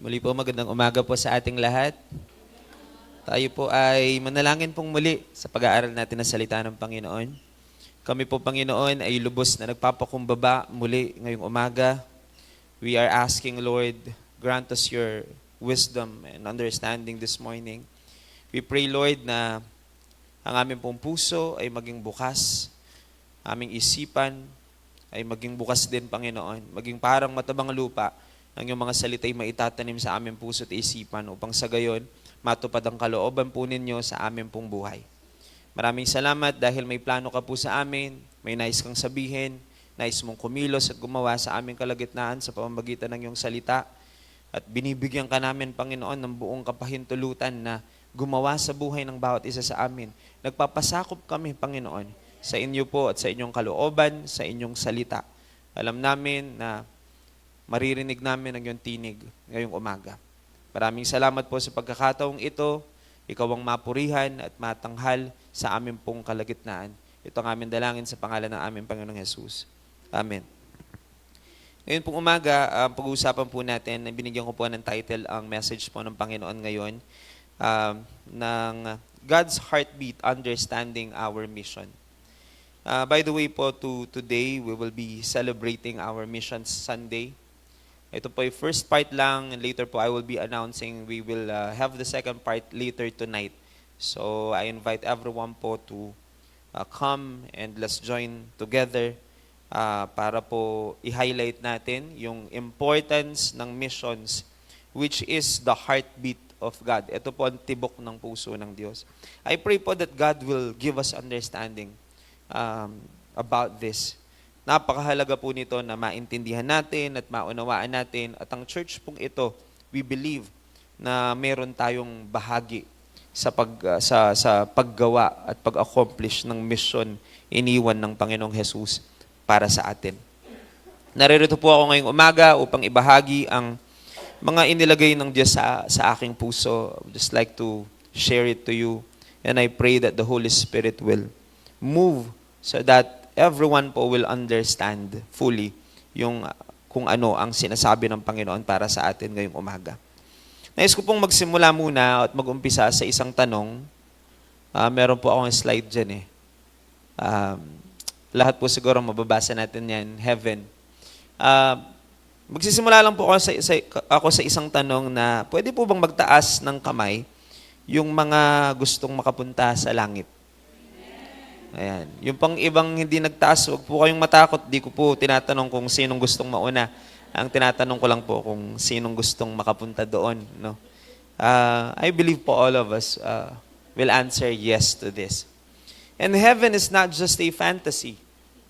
Muli po magandang umaga po sa ating lahat. Tayo po ay manalangin pong muli sa pag-aaral natin ng salita ng Panginoon. Kami po, Panginoon, ay lubos na nagpapakumbaba muli ngayong umaga. We are asking, Lord, grant us your wisdom and understanding this morning. We pray, Lord, na ang aming pong puso ay maging bukas, aming isipan ay maging bukas din, Panginoon. Maging parang matabang lupa ang iyong mga salita ay maitatanim sa aming puso at isipan upang sa gayon matupad ang kalooban po ninyo sa aming pong buhay. Maraming salamat dahil may plano ka po sa amin, may nais kang sabihin, nais mong kumilos at gumawa sa aming kalagitnaan sa pamamagitan ng iyong salita. At binibigyan ka namin, Panginoon, ng buong kapahintulutan na gumawa sa buhay ng bawat isa sa amin. Nagpapasakop kami, Panginoon, sa inyo po at sa inyong kalooban, sa inyong salita. Alam namin na maririnig namin ang iyong tinig ngayong umaga. Maraming salamat po sa pagkakataong ito. Ikaw ang mapurihan at matanghal sa aming pong kalagitnaan. Ito ang aming dalangin sa pangalan ng aming Panginoong Jesus. Amen. Ngayon pong umaga, pag-uusapan po natin, binigyan ko po ng title ang message po ng Panginoon ngayon, ng God's Heartbeat, Understanding Our Mission. By the way po, today we will be celebrating our Missions Sunday. Ito po ay first part lang, and later po I will be announcing we will have the second part later tonight. So I invite everyone po to come and let's join together para po i-highlight natin yung importance ng missions, which is the heartbeat of God. Ito po ang tibok ng puso ng Diyos. I pray po that God will give us understanding about this. Napakahalaga po nito na maintindihan natin at maunawaan natin. At ang church pong ito, we believe na meron tayong bahagi sa paggawa at pag-accomplish ng mission iniwan ng Panginoong Jesus para sa atin. Naririto po ako ngayong umaga upang ibahagi ang mga inilagay ng Diyos sa aking puso. I would just like to share it to you. And I pray that the Holy Spirit will move so that everyone po will understand fully yung kung ano ang sinasabi ng Panginoon para sa atin ngayong umaga. Nais ko pong magsimula muna at mag-umpisa sa isang tanong. Meron po akong slide dyan eh. Lahat po siguro mababasa natin yan, heaven. Magsisimula lang po ako sa isang tanong na pwede po bang magtaas ng kamay yung mga gustong makapunta sa langit? Ayan. Yung pang ibang hindi nagtaas, huwag po kayong matakot. Di ko po tinatanong kung sinong gustong mauna. Ang tinatanong ko lang po kung sinong gustong makapunta doon. No? I believe po all of us will answer yes to this. And heaven is not just a fantasy.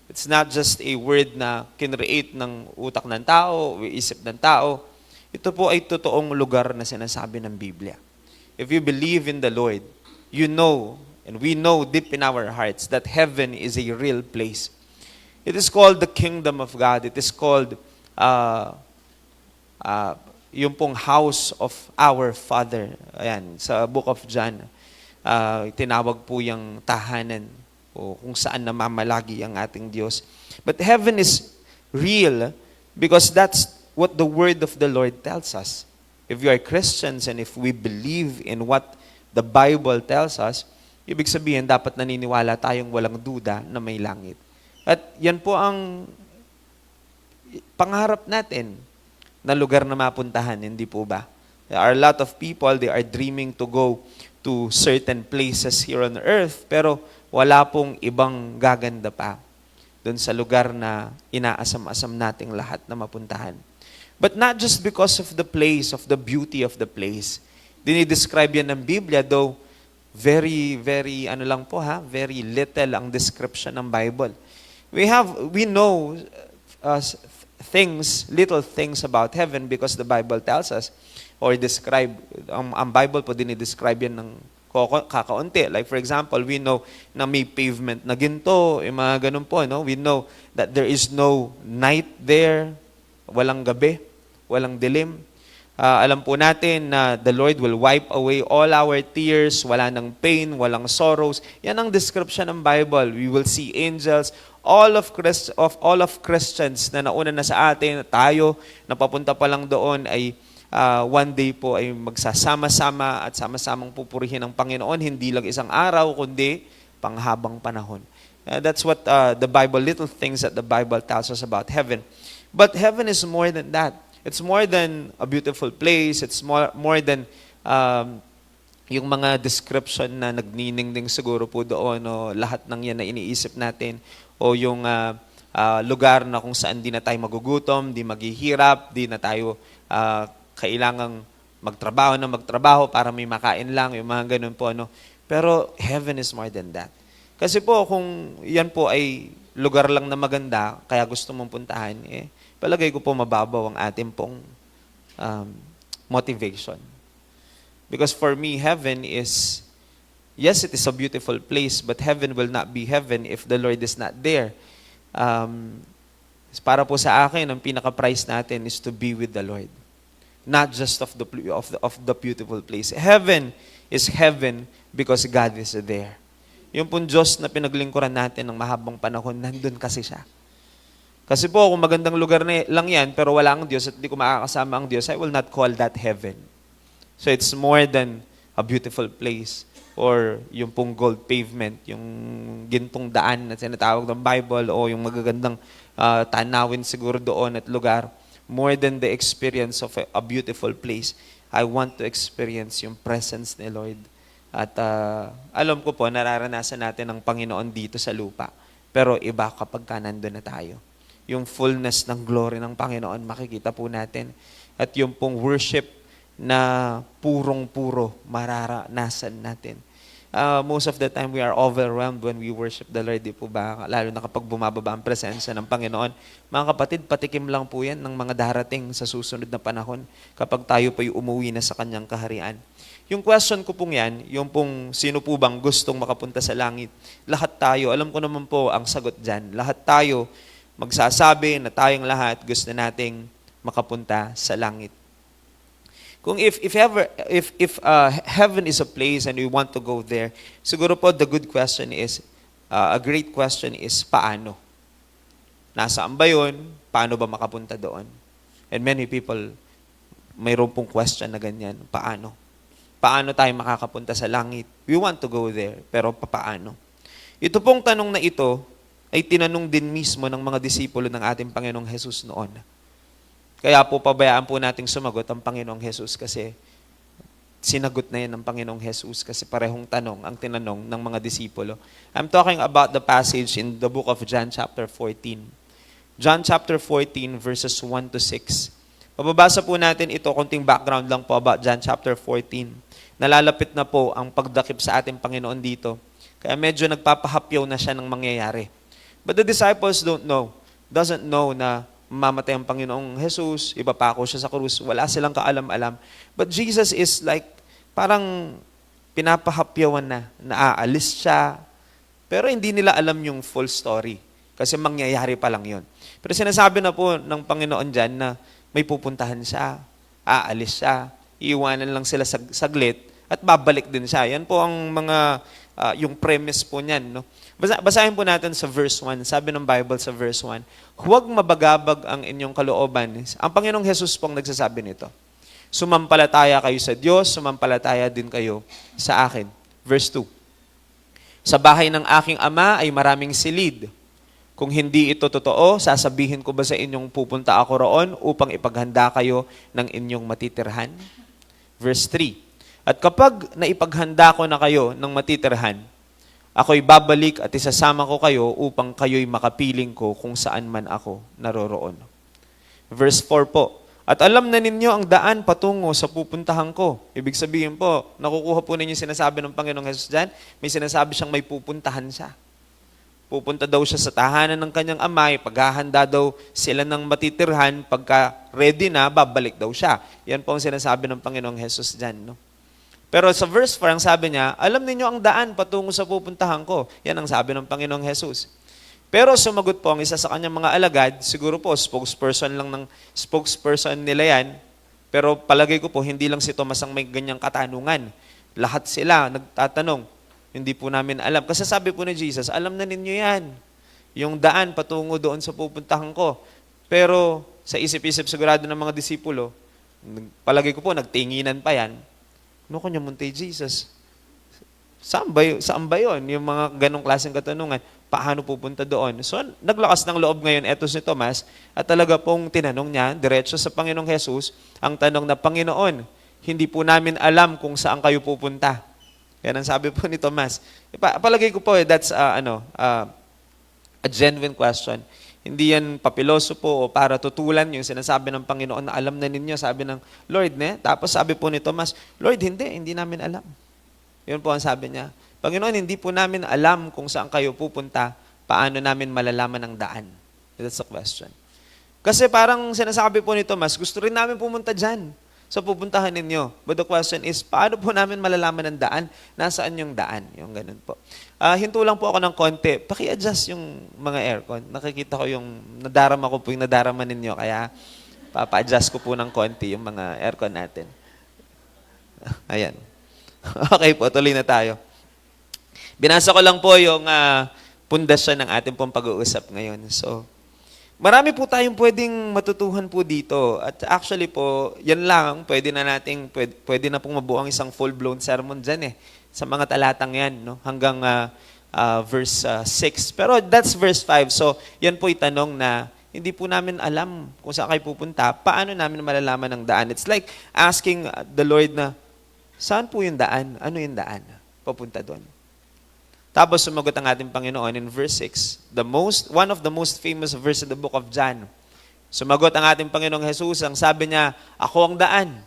It's not just a word na kinreate ng utak ng tao, isip ng tao. Ito po ay totoong lugar na sinasabi ng Biblia. If you believe in the Lord, you know, and we know deep in our hearts that heaven is a real place. It is called the kingdom of God. It is called yung pong house of our Father. Ayan, sa book of John, tinawag po yung tahanan o kung saan namamalagi ang ating Diyos. But heaven is real because that's what the word of the Lord tells us. If you are Christians and if we believe in what the Bible tells us, ibig sabihin, dapat naniniwala tayong walang duda na may langit. At yan po ang pangarap natin na lugar na mapuntahan, hindi po ba? There are a lot of people, they are dreaming to go to certain places here on earth, pero wala pong ibang gaganda pa doon sa lugar na inaasam-asam nating lahat na mapuntahan. But not just because of the place, of the beauty of the place. Dinidescribe yan ng Biblia, though very very little ang description ng Bible. We know little things about heaven because the Bible tells us or describe, ang Bible po dinidescribe yan ng kakaunti. Like for example, we know na may pavement na ginto, mga ganun po, no? We know that there is no night there, walang gabi, walang dilim. Alam po natin na the Lord will wipe away all our tears, wala ng pain, walang sorrows. Yan ang description ng Bible. We will see angels. All of Christians na nauna na sa atin, tayo, na papunta pa lang doon ay one day po ay magsasama-sama at sama-samang pupurihin ang Panginoon, hindi lang isang araw, kundi panghabang panahon. That's what the Bible, little things that the Bible tells us about heaven. But heaven is more than that. It's more than a beautiful place. It's more than yung mga description na nagniningning siguro po doon, o lahat ng yan na iniisip natin, o yung lugar na kung saan di na tayo magugutom, di maghihirap, di na tayo kailangang magtrabaho para may makain lang, yung mga ganun po. No? Pero heaven is more than that. Kasi po, kung yan po ay lugar lang na maganda, kaya gusto mong puntahan, palagay ko po mababaw ang ating pong motivation. Because for me, heaven is, yes, it is a beautiful place, but heaven will not be heaven if the Lord is not there. Para po sa akin, ang pinaka-prize natin is to be with the Lord. Not just of the beautiful place. Heaven is heaven because God is there. Yung pong Diyos na pinaglingkuran natin ng mahabang panahon, nandun kasi siya. Kasi po, kung magandang lugar na lang yan, pero wala ang Diyos at di ko makakasama ang Diyos, I will not call that heaven. So it's more than a beautiful place or yung pong gold pavement, yung gintong daan na sinatawag ng Bible, o yung magagandang tanawin siguro doon at lugar. More than the experience of a beautiful place, I want to experience yung presence ni Lord. At alam ko po, nararanasan natin ang Panginoon dito sa lupa. Pero iba kapag nandun na tayo. Yung fullness ng glory ng Panginoon, makikita po natin. At yung pong worship na purong-puro mararanasan natin. Most of the time, we are overwhelmed when we worship the Lord, di po ba? Lalo na kapag bumababa ang presensya ng Panginoon. Mga kapatid, patikim lang po yan ng mga darating sa susunod na panahon kapag tayo po'y umuwi na sa kanyang kaharian. Yung question ko pong yan, yung pong sino po bang gustong makapunta sa langit? Lahat tayo, alam ko naman po ang sagot dyan. Lahat tayo magsasabi na tayong lahat gusto nating makapunta sa langit. Kung if heaven is a place and we want to go there, siguro po the good question is, a great question is, paano? Nasaan ba yun? Paano ba makapunta doon? And many people, mayroon pong question na ganyan, paano? Paano tayo makakapunta sa langit? We want to go there, pero paano? Ito pong tanong na ito ay tinanong din mismo ng mga disipulo ng ating Panginoong Jesus noon. Kaya po pabayaan po nating sumagot ang Panginoong Jesus kasi sinagot na yan ng Panginoong Jesus kasi parehong tanong ang tinanong ng mga disipulo. I'm talking about the passage in the book of John chapter 14. John chapter 14 verses 1 to 6. Mababasa po natin ito, konting background lang po about John chapter 14. Nalalapit na po ang pagdakip sa ating Panginoon dito. Kaya medyo nagpapahapyaw na siya ng mangyayari. But the disciples doesn't know na mamatay ang Panginoong Jesus, ipapako siya sa krus, wala silang kaalam-alam. But Jesus is like, parang pinapahapyawan na, naaalis siya, pero hindi nila alam yung full story. Kasi mangyayari pa lang yun. Pero sinasabi na po ng Panginoon dyan na may pupuntahan siya, aalis siya, iiwanan lang sila saglit, at babalik din siya. Yan po ang mga, yung premise po niyan, no? Basahin po natin sa verse 1. Sabi ng Bible sa verse 1, huwag mabagabag ang inyong kalooban. Ang Panginoong Jesus pong nagsasabi nito. Sumampalataya kayo sa Diyos, sumampalataya din kayo sa akin. Verse 2, sa bahay ng aking ama ay maraming silid. Kung hindi ito totoo, sasabihin ko ba sa inyong pupunta ako roon upang ipaghanda kayo ng inyong matitirhan? Verse 3, at kapag naipaghanda ko na kayo ng matitirhan, ako'y babalik at isasama ko kayo upang kayo'y makapiling ko kung saan man ako naroroon. Verse 4 po, at alam na ninyo ang daan patungo sa pupuntahan ko. Ibig sabihin po, nakukuha po ninyo sinasabi ng Panginoong Jesus dyan, may sinasabi siyang may pupuntahan siya. Pupunta daw siya sa tahanan ng kanyang amay, paghahanda daw sila ng matitirhan, pagka ready na, babalik daw siya. Yan po ang sinasabi ng Panginoong Jesus dyan, no? Pero sa verse 4, ang sabi niya, alam ninyo ang daan patungo sa pupuntahan ko. Yan ang sabi ng Panginoong Jesus. Pero sumagot po ang isa sa kanyang mga alagad, siguro po spokesperson nila yan, pero palagay ko po, hindi lang si Thomas ang may ganyang katanungan. Lahat sila nagtatanong, hindi po namin alam. Kasi sabi po ni Jesus, alam na ninyo yan, yung daan patungo doon sa pupuntahan ko. Pero sa isip-isip sigurado ng mga disipulo, Palagay ko po, nagtinginan pa yan. Ano kanya munti, Jesus? Saan ba yun? Yung mga ganong klaseng katanungan, paano pupunta doon? So, naglakas ng loob ngayon eto si Tomas at talaga pong tinanong niya, diretso sa Panginoong Jesus, ang tanong na, Panginoon, hindi po namin alam kung saan kayo pupunta. Yan ang sabi po ni Tomas. Palagay ko po, that's a genuine question. Hindi yan papiloso po o para tutulan yung sinasabi ng Panginoon na alam na ninyo, sabi ng Lord, ne? Tapos sabi po ni Tomas, Lord, hindi namin alam. Yun po ang sabi niya. Panginoon, hindi po namin alam kung saan kayo pupunta, paano namin malalaman ang daan? That's the question. Kasi parang sinasabi po ni Tomas, gusto rin namin pumunta dyan. So pupuntahan ninyo. But the question is, paano po namin malalaman ang daan? Nasaan yung daan? Yung ganun po. Hinto lang po ako ng konti. Paki-adjust yung mga aircon. Nakikita ko yung nadarama ko po yung nadarama ninyo. Kaya papa-adjust ko po ng konti yung mga aircon natin. Ayan. Okay po, tuloy na tayo. Binasa ko lang po yung pundasyon ng ating pong pag-uusap ngayon. So, marami po tayong pwedeng matutuhan po dito. At actually po, yan lang, pwede na pong mabuo ang isang full-blown sermon dyan eh. Sa mga talatang yan, no? Hanggang verse 6. Pero that's verse 5. So, yan po itanong na hindi po namin alam kung saan kayo pupunta. Paano namin malalaman ang daan? It's like asking the Lord na, saan po yung daan? Ano yung daan? Papunta doon. Tapos sumagot ang ating Panginoon in verse 6, one of the most famous verse in the book of John. Sumagot ang ating Panginoong Jesus, ang sabi niya, ako ang daan,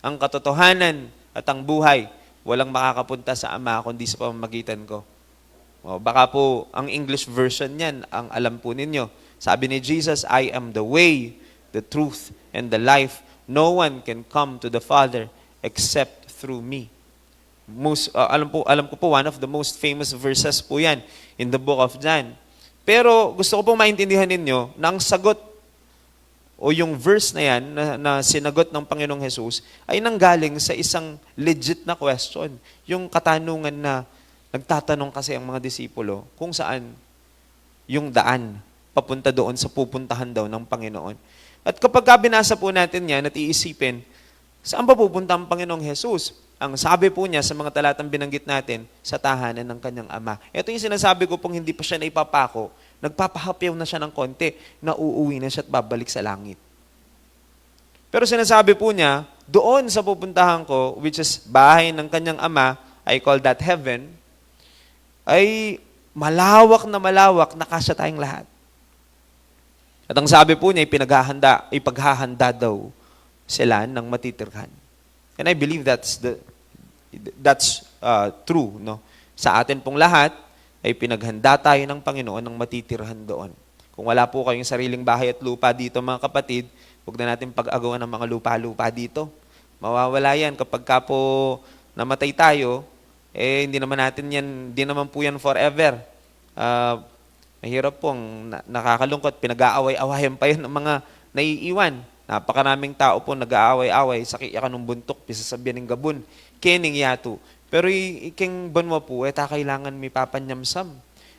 ang katotohanan at ang buhay. Walang makakapunta sa Ama kundi sa pamamagitan ko. O, baka po ang English version niyan, ang alam po ninyo. Sabi ni Jesus, I am the way, the truth, and the life. No one can come to the Father except through me. Alam ko po, one of the most famous verses po yan in the book of John. Pero gusto ko pong maintindihan ninyo na ang sagot o yung verse na yan na sinagot ng Panginoong Jesus ay nanggaling sa isang legit na question. Yung katanungan na nagtatanong kasi ang mga disipulo kung saan yung daan papunta doon sa pupuntahan daw ng Panginoon. At kapag binasa po natin yan at iisipin, saan ba pupunta ang Panginoong Jesus? Ang sabi po niya sa mga talatang binanggit natin, sa tahanan ng kanyang Ama. Ito yung sinasabi ko pong hindi pa siya naipapako, nagpapahapyaw na siya ng konti, na uuwi na siya at babalik sa langit. Pero sinasabi po niya, doon sa pupuntahan ko, which is bahay ng kanyang Ama, I call that heaven, ay malawak, na kasya tayong lahat. At ang sabi po niya, ipaghahanda daw sila ng matitirhan. And I believe that's true, no? Sa atin pong lahat ay pinaghanda tayo ng Panginoon ng matitirhan doon. Kung wala po kayong sariling bahay at lupa dito, mga kapatid, huwag na natin pag-agawan ng mga lupa-lupa dito. Mawawala yan kapag ka po namatay tayo, hindi naman po yan forever. Mahirap pong nakakalungkot, pinag-aaway-awayan pa yan ng mga naiiwan. Napakaraming tao po nag-aaway-away, sakiyakan ng buntok, pisasabihan ng gabon, kening yato. Pero iking banwa po, kailangan may papanyamsam.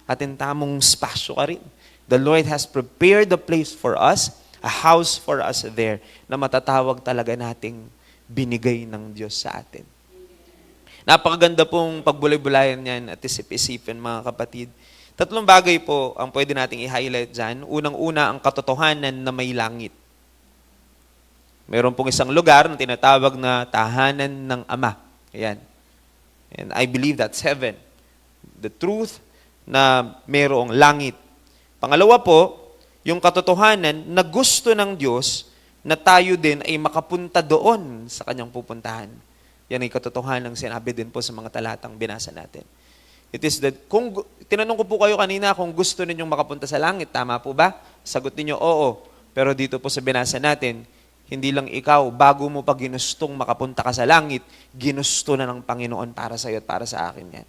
Atin tamong spasyo ka rin. The Lord has prepared a place for us, a house for us there, na matatawag talaga nating binigay ng Diyos sa atin. Napakaganda pong pagbulay-bulayan yan at isip-isipin, mga kapatid. 3 bagay po ang pwede nating i-highlight dyan. Unang-una, ang katotohanan na may langit. Meron pong isang lugar na tinatawag na tahanan ng Ama. Ayan. And I believe that's heaven. The truth na mayroong langit. Pangalawa po, yung katotohanan na gusto ng Diyos na tayo din ay makapunta doon sa kanyang pupuntahan. Yan ay katotohanan ng sinabi din po sa mga talatang binasa natin. It is that, tinanong ko po kayo kanina kung gusto ninyong makapunta sa langit, tama po ba? Sagot niyo, oo. Pero dito po sa binasa natin, hindi lang ikaw, bago mo pa ginustong makapunta ka sa langit, ginusto na ng Panginoon para sa iyo at para sa akin yan.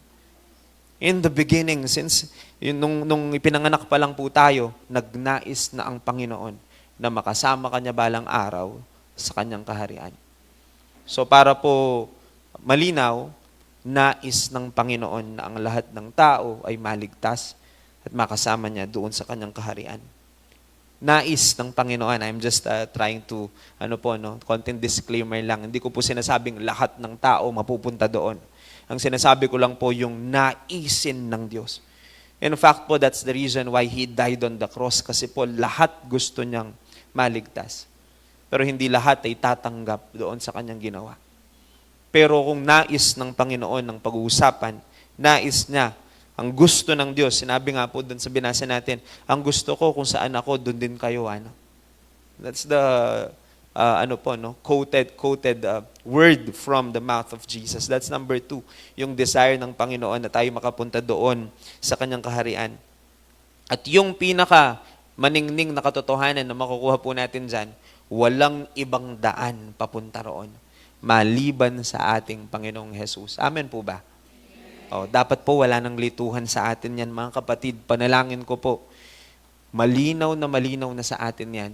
In the beginning, since nung ipinanganak pa lang po tayo, nagnais na ang Panginoon na makasama kanya balang araw sa kanyang kaharian. So para po malinaw, nais ng Panginoon na ang lahat ng tao ay maligtas at makasama niya doon sa kanyang kaharian. nais ng Panginoon. I'm just trying to, content disclaimer lang. Hindi ko po sinasabing lahat ng tao mapupunta doon. Ang sinasabi ko lang po yung naisin ng Diyos. In fact po, that's the reason why He died on the cross. Kasi po, lahat gusto niyang maligtas. Pero hindi lahat ay tatanggap doon sa kanyang ginawa. Pero kung nais ng Panginoon ng pag-uusapan, nais niya, ang gusto ng Diyos, sinabi nga po doon sa binasa natin, ang gusto ko kung saan ako, doon din kayo. That's the quoted word from the mouth of Jesus. That's number 2, yung desire ng Panginoon na tayo makapunta doon sa kanyang kaharian. At yung pinaka maningning na katotohanan na makukuha po natin dyan, walang ibang daan papunta roon maliban sa ating Panginoong Jesus. Amen po ba? Dapat po wala nang lituhan sa atin yan, mga kapatid. Panalangin ko po, malinaw na sa atin yan,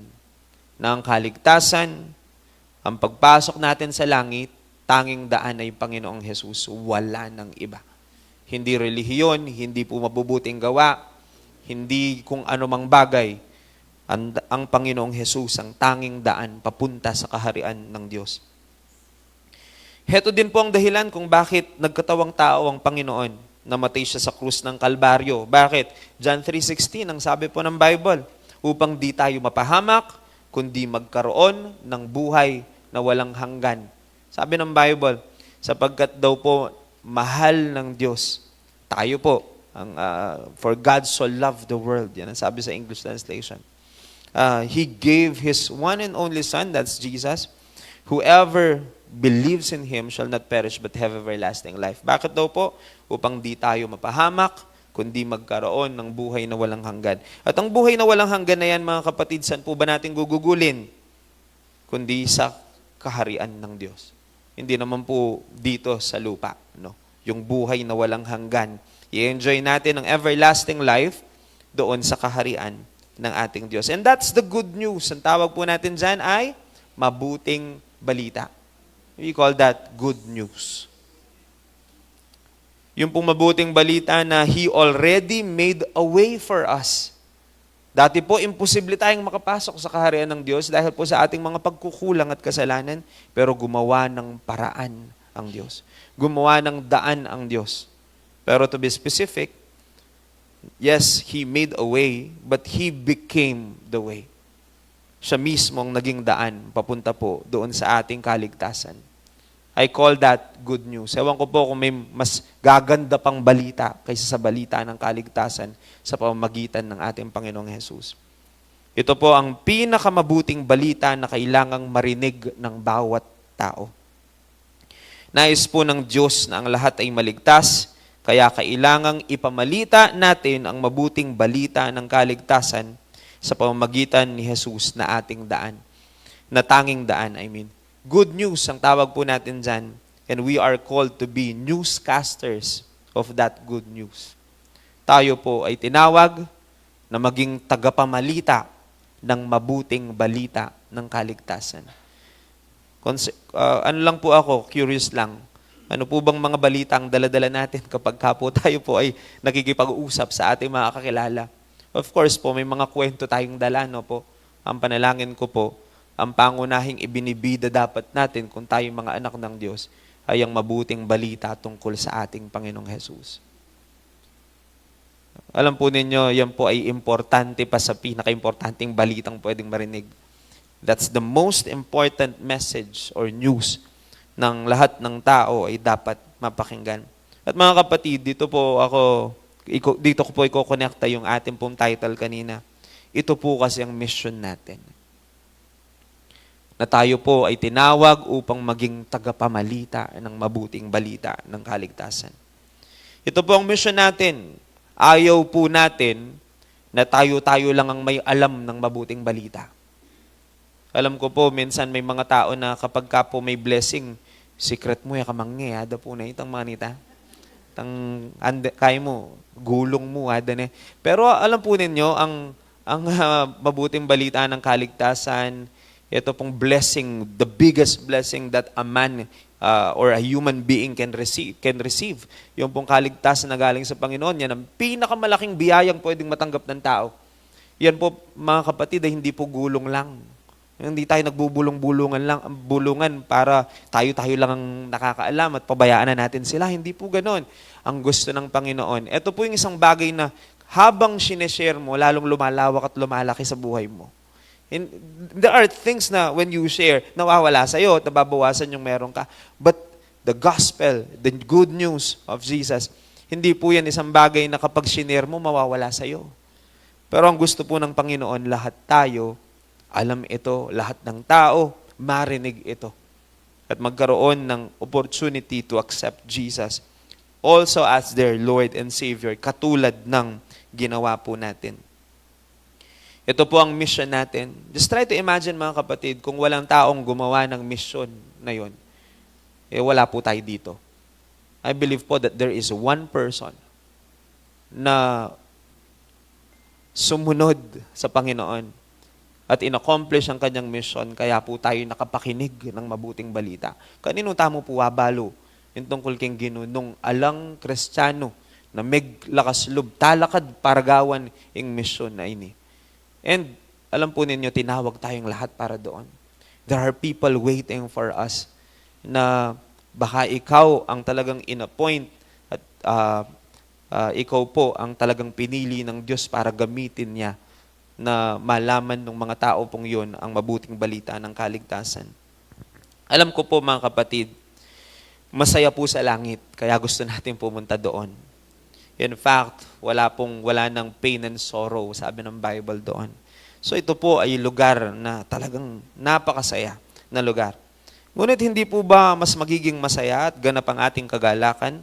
na ang kaligtasan, ang pagpasok natin sa langit, tanging daan ay Panginoong Jesus. Wala nang iba. Hindi relihiyon, hindi po mabubuting gawa, hindi kung anumang bagay. Ang Panginoong Jesus, ang tanging daan papunta sa kaharian ng Diyos. Heto din po ang dahilan kung bakit nagkatawang tao ang Panginoon. Namatay siya sa krus ng Kalbaryo. Bakit? John 3:16, ang sabi po ng Bible, upang di tayo mapahamak, kundi magkaroon ng buhay na walang hanggan. Sabi ng Bible, sapagkat daw po mahal ng Diyos, tayo po, for God so loved the world. Yan ang sabi sa English translation. He gave His one and only Son, that's Jesus. Whoever believes in Him shall not perish but have everlasting life. Bakit daw po? Upang di tayo mapahamak, kundi magkaroon ng buhay na walang hanggan. At ang buhay na walang hanggan na yan, mga kapatid, saan po ba natin gugugulin? Kundi sa kaharian ng Diyos. Hindi naman po dito sa lupa. Yung buhay na walang hanggan. I-enjoy natin ang everlasting life doon sa kaharian ng ating Diyos. And that's the good news. Ang tawag po natin dyan ay mabuting balita. We call that good news. Yung pong mabuting balita na He already made a way for us. Dati po, imposible tayong makapasok sa kaharian ng Diyos dahil po sa ating mga pagkukulang at kasalanan, pero gumawa ng paraan ang Diyos. Gumawa ng daan ang Diyos. Pero to be specific, yes, He made a way, but He became the way. Siya mismo ang naging daan papunta po doon sa ating kaligtasan. I call that good news. Ewan ko po kung may mas gaganda pang balita kaysa sa balita ng kaligtasan sa pamamagitan ng ating Panginoong Jesus. Ito po ang pinakamabuting balita na kailangang marinig ng bawat tao. Nais po ng Diyos na ang lahat ay maligtas, kaya kailangang ipamalita natin ang mabuting balita ng kaligtasan sa pamamagitan ni Jesus na ating daan. Na tanging daan, Good news ang tawag po natin dyan. And we are called to be newscasters of that good news. Tayo po ay tinawag na maging tagapamalita ng mabuting balita ng kaligtasan. Ano lang po ako, curious lang. Ano po bang mga balita ang daladala natin kapag po tayo po ay nakikipag-uusap sa ating mga kakilala? Of course po, may mga kwento tayong dala, po. Ang panalangin ko po, ang pangunahing ibinibida dapat natin kung tayo mga anak ng Diyos ay ang mabuting balita tungkol sa ating Panginoong Jesus. Alam po ninyo, yan po ay importante pa sa pinaka-importanting balitang pwedeng marinig. That's the most important message or news ng lahat ng tao ay dapat mapakinggan. At mga kapatid, dito ko po i-connecta yung ating pong title kanina. Ito po kasi ang mission natin. Na tayo po ay tinawag upang maging tagapamalita ng mabuting balita ng kaligtasan. Ito po ang mission natin. Ayaw po natin na tayo-tayo lang ang may alam ng mabuting balita. Alam ko po, minsan may mga tao na kapag ka po may blessing, secret mo ya kamangge, ada po na itang manita. Kaya mo, gulong mo, ada na. Pero alam po ninyo, ang mabuting balita ng kaligtasan, ito pong blessing, the biggest blessing that a man or a human being can receive. Yung pong kaligtasan na galing sa Panginoon, yan ang pinakamalaking biyayang pwedeng matanggap ng tao. Yan po, mga kapatid, ay hindi po gulong lang. Hindi tayo bulungan para tayo-tayo lang ang nakakaalam at pabayaan na natin sila. Hindi po ganon ang gusto ng Panginoon. Ito po yung isang bagay na habang sineshare mo, lalong lumalawak at lumalaki sa buhay mo. And there are things na when you share, nawawala sa'yo at nababawasan yung meron ka. But the gospel, the good news of Jesus, hindi po yan isang bagay na kapag sinare mo, mawawala sa'yo. Pero ang gusto po ng Panginoon, lahat tayo, alam ito, lahat ng tao, marinig ito. At magkaroon ng opportunity to accept Jesus also as their Lord and Savior, katulad ng ginawa po natin. Ito po ang mission natin. Just try to imagine, mga kapatid, kung walang taong gumawa ng mission na yon, wala po tayo dito. I believe po that there is one person na sumunod sa Panginoon at inaccomplish ang kanyang mission, kaya po tayo nakapakinig ng mabuting balita. Kanino tamo po wabalo yung tungkol keng ginunong alang Kristiyano na meglakas lub talakad paragawan ing mission na ini. And alam po ninyo, tinawag tayong lahat para doon. There are people waiting for us na baka ikaw ang talagang inappoint at ikaw po ang talagang pinili ng Diyos para gamitin niya na malaman ng mga tao pong yun ang mabuting balita ng kaligtasan. Alam ko po, mga kapatid, masaya po sa langit, kaya gusto natin pumunta doon. In fact, wala ng pain and sorrow, sabi ng Bible doon. So ito po ay lugar na talagang napakasaya na lugar. Ngunit hindi po ba mas magiging masaya at ganap ang ating kagalakan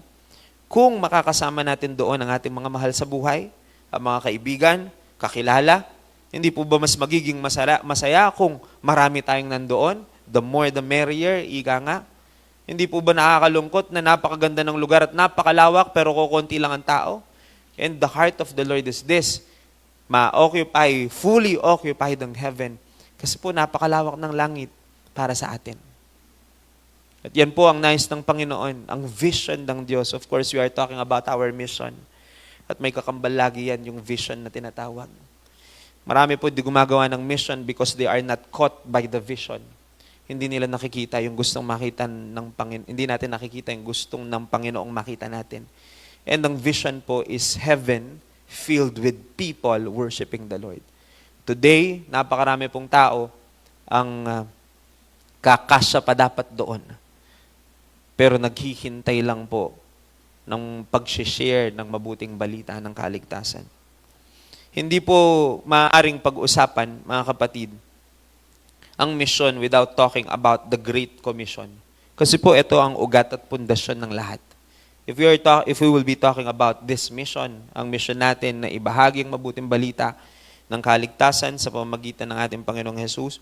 kung makakasama natin doon ang ating mga mahal sa buhay, ang mga kaibigan, kakilala? Hindi po ba mas magiging masaya kung marami tayong nandoon? The more the merrier, ika nga. Hindi po ba nakakalungkot na napakaganda ng lugar at napakalawak pero kukunti lang ang tao? And the heart of the Lord is this, fully occupied ang heaven. Kasi po napakalawak ng langit para sa atin. At yan po ang nais ng Panginoon, ang vision ng Diyos. Of course, we are talking about our mission. At may kakambal lagi yan, yung vision na tinatawag. Marami po di gumagawa ng mission because they are not caught by the vision. Hindi nila nakikita yung gustong makita ng Panginoon. Hindi natin nakikita yung gustong ng Panginoong makita natin. And ang vision po is heaven filled with people worshiping the Lord. Today, napakarami pong tao ang kakasya pa dapat doon. Pero naghihintay lang po ng pag-share ng mabuting balita ng kaligtasan. Hindi po maaaring pag-usapan, mga kapatid, ang mission without talking about the Great Commission. Kasi po ito ang ugat at pundasyon ng lahat. If we will be talking about this mission, ang mission natin na ibahagi ang mabuting balita ng kaligtasan sa pamamagitan ng ating Panginoong Jesus,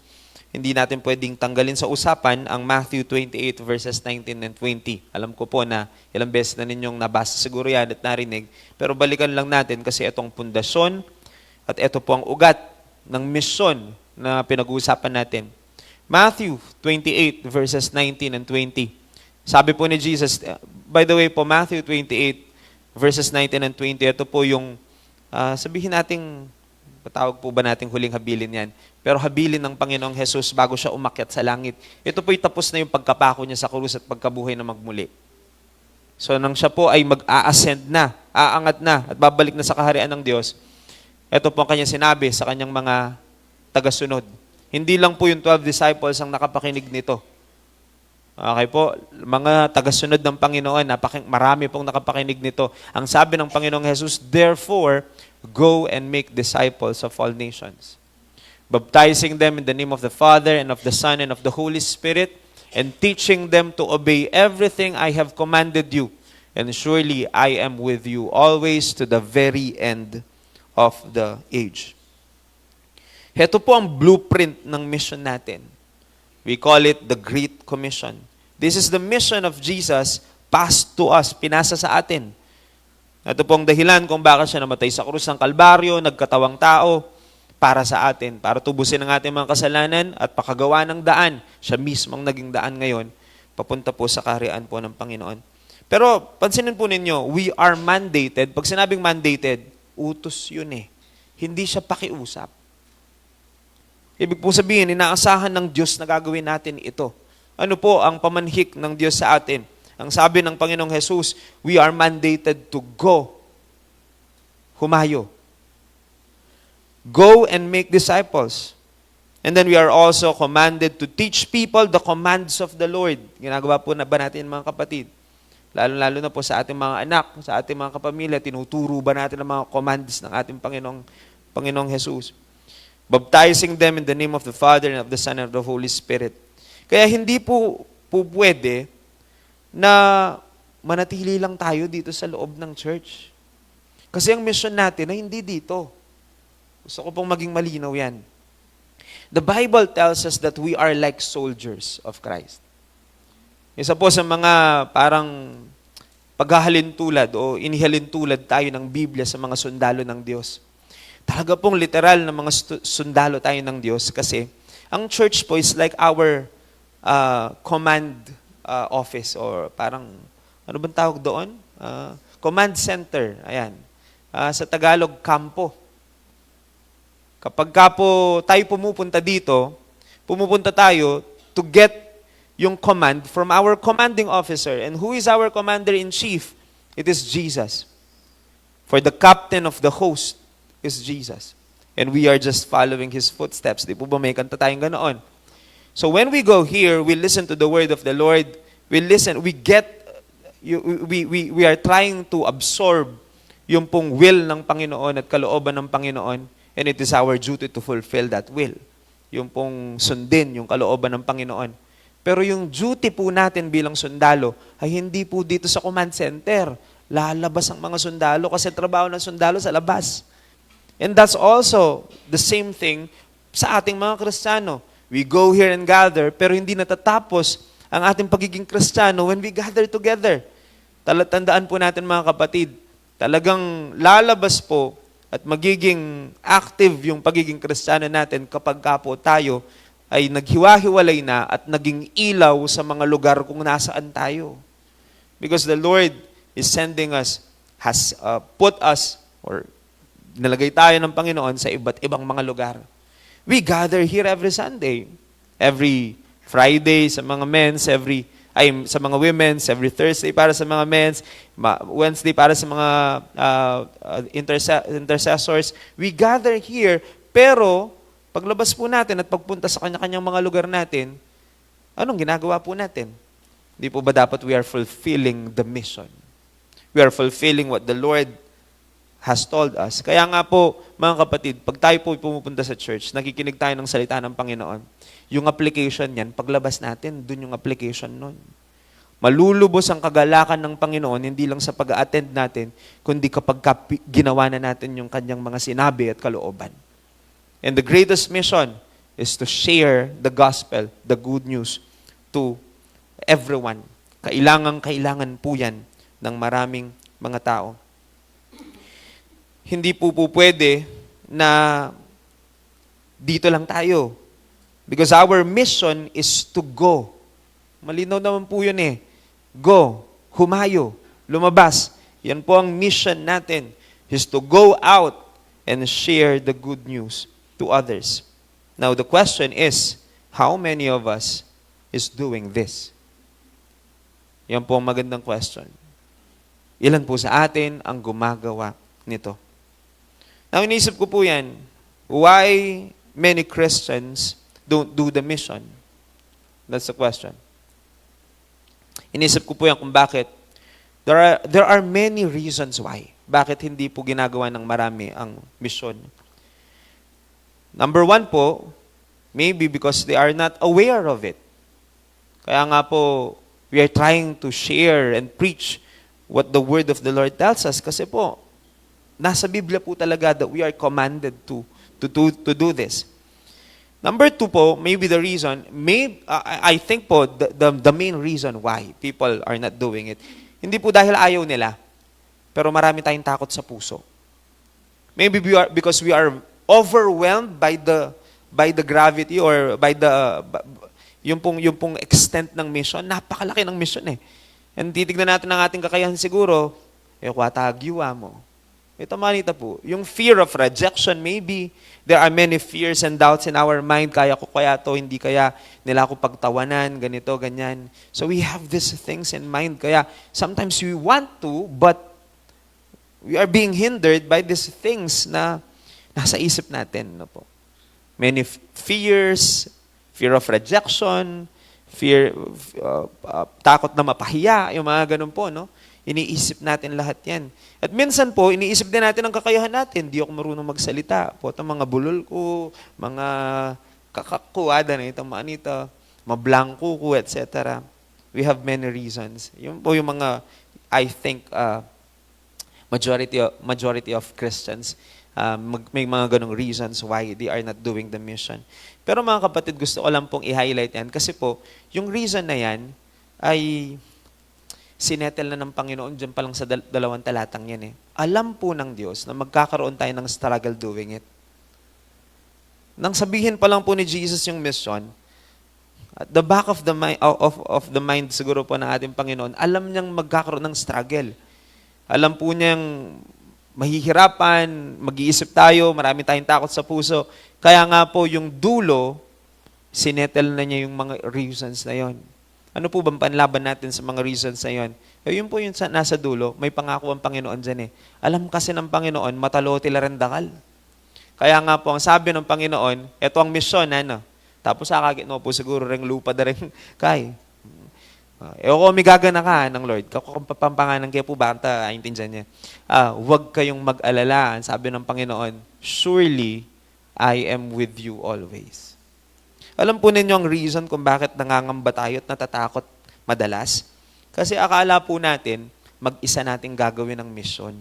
hindi natin pwedeng tanggalin sa usapan ang Matthew 28 verses 19 and 20. Alam ko po na ilang beses na ninyong nabasa siguro yan at narinig, pero balikan lang natin kasi itong pundasyon at ito po ang ugat ng mission na pinag-uusapan natin. Matthew 28 verses 19 and 20. Sabi po ni Jesus, by the way po, Matthew 28 verses 19 and 20, ito po yung, sabihin nating, patawag po ba nating huling habilin yan? Pero habilin ng Panginoong Jesus bago siya umakyat sa langit. Ito po'y tapos na yung pagkapako niya sa krus at pagkabuhay na magmuli. So nang siya po ay mag-a-ascend na, aangat na, at babalik na sa kaharian ng Diyos, ito po ang kanyang sinabi sa kanyang mga tagasunod. Hindi lang po yung 12 disciples ang nakapakinig nito. Okay po, mga tagasunod ng Panginoon, marami pong nakapakinig nito. Ang sabi ng Panginoong Jesus, therefore, go and make disciples of all nations, baptizing them in the name of the Father and of the Son and of the Holy Spirit, and teaching them to obey everything I have commanded you. And surely I am with you always to the very end of the age. Ito po ang blueprint ng mission natin. We call it the Great Commission. This is the mission of Jesus passed to us, pinasa sa atin. Ito po ang dahilan kung bakit siya namatay sa krus ng Kalbaryo, nagkatawang tao para sa atin, para tubusin ang ating mga kasalanan at pakagawa ng daan. Siya mismo ang naging daan ngayon, papunta po sa kaharian po ng Panginoon. Pero pansinin po ninyo, we are mandated. Pag sinabing mandated, utos yun eh. Hindi siya pakiusap. Ibig po sabihin, inaasahan ng Diyos na gagawin natin ito. Ano po ang pamanhik ng Diyos sa atin? Ang sabi ng Panginoong Jesus, we are mandated to go. Humayo. Go and make disciples. And then we are also commanded to teach people the commands of the Lord. Ginagawa po na ba natin mga kapatid? Lalo-lalo na po sa ating mga anak, sa ating mga kapamilya, tinuturo ba natin ang mga commands ng ating Panginoong Jesus? Baptizing them in the name of the Father and of the Son and of the Holy Spirit. Kaya hindi po pwede na manatili lang tayo dito sa loob ng church. Kasi ang mission natin ay hindi dito. Gusto ko pong maging malinaw yan. The Bible tells us that we are like soldiers of Christ. Isa po sa mga parang paghahalintulad o inihalintulad tayo ng Biblia sa mga sundalo ng Diyos. Talaga pong literal na mga sundalo tayo ng Diyos kasi ang church po is like our command office or parang, ano bang tawag doon? Command center. Ayan. Sa Tagalog, kampo. Kapag ka po tayo pumupunta dito, pumupunta tayo to get yung command from our commanding officer. And who is our commander-in-chief? It is Jesus. For the captain of the host is Jesus. And we are just following His footsteps. Di po ba may kanta tayong ganoon? So when we go here, we listen to the word of the Lord. We listen, we are trying to absorb yung pong will ng Panginoon at kalooban ng Panginoon. And it is our duty to fulfill that will. Yung pong sundin, yung kalooban ng Panginoon. Pero yung duty po natin bilang sundalo ay hindi po dito sa command center. Lalabas ang mga sundalo kasi trabaho ng sundalo sa labas. And that's also the same thing sa ating mga Kristiyano. We go here and gather, pero hindi natatapos ang ating pagiging Kristiyano when we gather together. Tandaan po natin mga kapatid, talagang lalabas po at magiging active yung pagiging Kristiyano natin kapag po tayo ay naghiwa-hiwalay na at naging ilaw sa mga lugar kung nasaan tayo. Because the Lord is sending us, has put us, or nalagay tayo ng Panginoon sa iba't ibang mga lugar. We gather here every Sunday. Every Friday sa mga men's, sa mga women's, every Thursday para sa mga men's, Wednesday para sa mga intercessors. We gather here, pero paglabas po natin at pagpunta sa kanya-kanyang mga lugar natin, anong ginagawa po natin? Hindi po ba dapat we are fulfilling the mission? We are fulfilling what the Lord has told us. Kaya nga po, mga kapatid, pag tayo po pumupunta sa church, nakikinig tayo ng salita ng Panginoon, yung application niyan, paglabas natin, dun yung application nun. Malulubos ang kagalakan ng Panginoon, hindi lang sa pag-attend natin, kundi kapag ginawa na natin yung kanyang mga sinabi at kalooban. And the greatest mission is to share the gospel, the good news, to everyone. Kailangan po yan ng maraming mga tao. Hindi po pwede na dito lang tayo. Because our mission is to go. Malinaw naman po yun eh. Go, humayo, lumabas. Yan po ang mission natin, is to go out and share the good news to others. Now the question is, how many of us is doing this? Yan po ang magandang question. Ilan po sa atin ang gumagawa nito? Now, inisip ko po yan, why many Christians don't do the mission? That's the question. Inisip ko po yan kung bakit. There are many reasons why. Bakit hindi po ginagawa ng marami ang mission? Number one po, maybe because they are not aware of it. Kaya nga po, we are trying to share and preach what the word of the Lord tells us. Kasi po, nasa Biblia po talaga that we are commanded to do this. Number two po, maybe the reason, I think po, the main reason why people are not doing it, hindi po dahil ayaw nila, pero marami tayong takot sa puso. Maybe because we are overwhelmed by the gravity or by yung pong extent ng mission. Napakalaki ng mission eh. And titignan natin ang ating kakayahan siguro, kwatagiwa mo. Ito manita po, yung fear of rejection, maybe there are many fears and doubts in our mind, kaya ko kaya to, hindi kaya nila ako pagtawanan, ganito, ganyan. So we have these things in mind, kaya sometimes we want to, but we are being hindered by these things na nasa isip natin. No po. Many fears, fear of rejection, fear, takot na mapahiya, yung mga ganun po, no? Iniisip natin lahat yan. At minsan po, iniisip din natin ang kakayahan natin. Di ako marunong magsalita. Po, itong mga bulol ko, mga kakakuada na itong mga nito, mablangko ko, etc. We have many reasons. Yun po yung mga, I think, majority of Christians, may mga ganong reasons why they are not doing the mission. Pero mga kapatid, gusto ko lang pong i-highlight yan kasi po, yung reason na yan ay sinettle na ng Panginoon dyan pa lang sa dalawang talatang yan eh. Alam po ng Diyos na magkakaroon tayo ng struggle doing it. Nang sabihin pa lang po ni Jesus yung mission, at the back of the mind siguro po ng ating Panginoon, alam niyang magkakaroon ng struggle. Alam po niyang mahihirapan, mag-iisip tayo, marami tayong takot sa puso. Kaya nga po yung dulo, sinettle na niya yung mga reasons na yon. Ano po bang panlaban natin sa mga reasons na yun? Yun po yung nasa dulo, may pangako ang Panginoon dyan eh. Alam kasi ng Panginoon, matalote la rendakal. Kaya nga po, ang sabi ng Panginoon, ito ang misyon, ano? Tapos akagit mo po siguro ring lupa na rin, kay. Kung migagana ka ng Lord, kapampanganan kayo po ba, anta, ayintindihan niya. Huwag kayong mag-alala, ang sabi ng Panginoon, surely I am with you always. Alam po ninyo ang reason kung bakit nangangamba tayo at natatakot madalas? Kasi akala po natin, mag-isa nating gagawin ang misyon.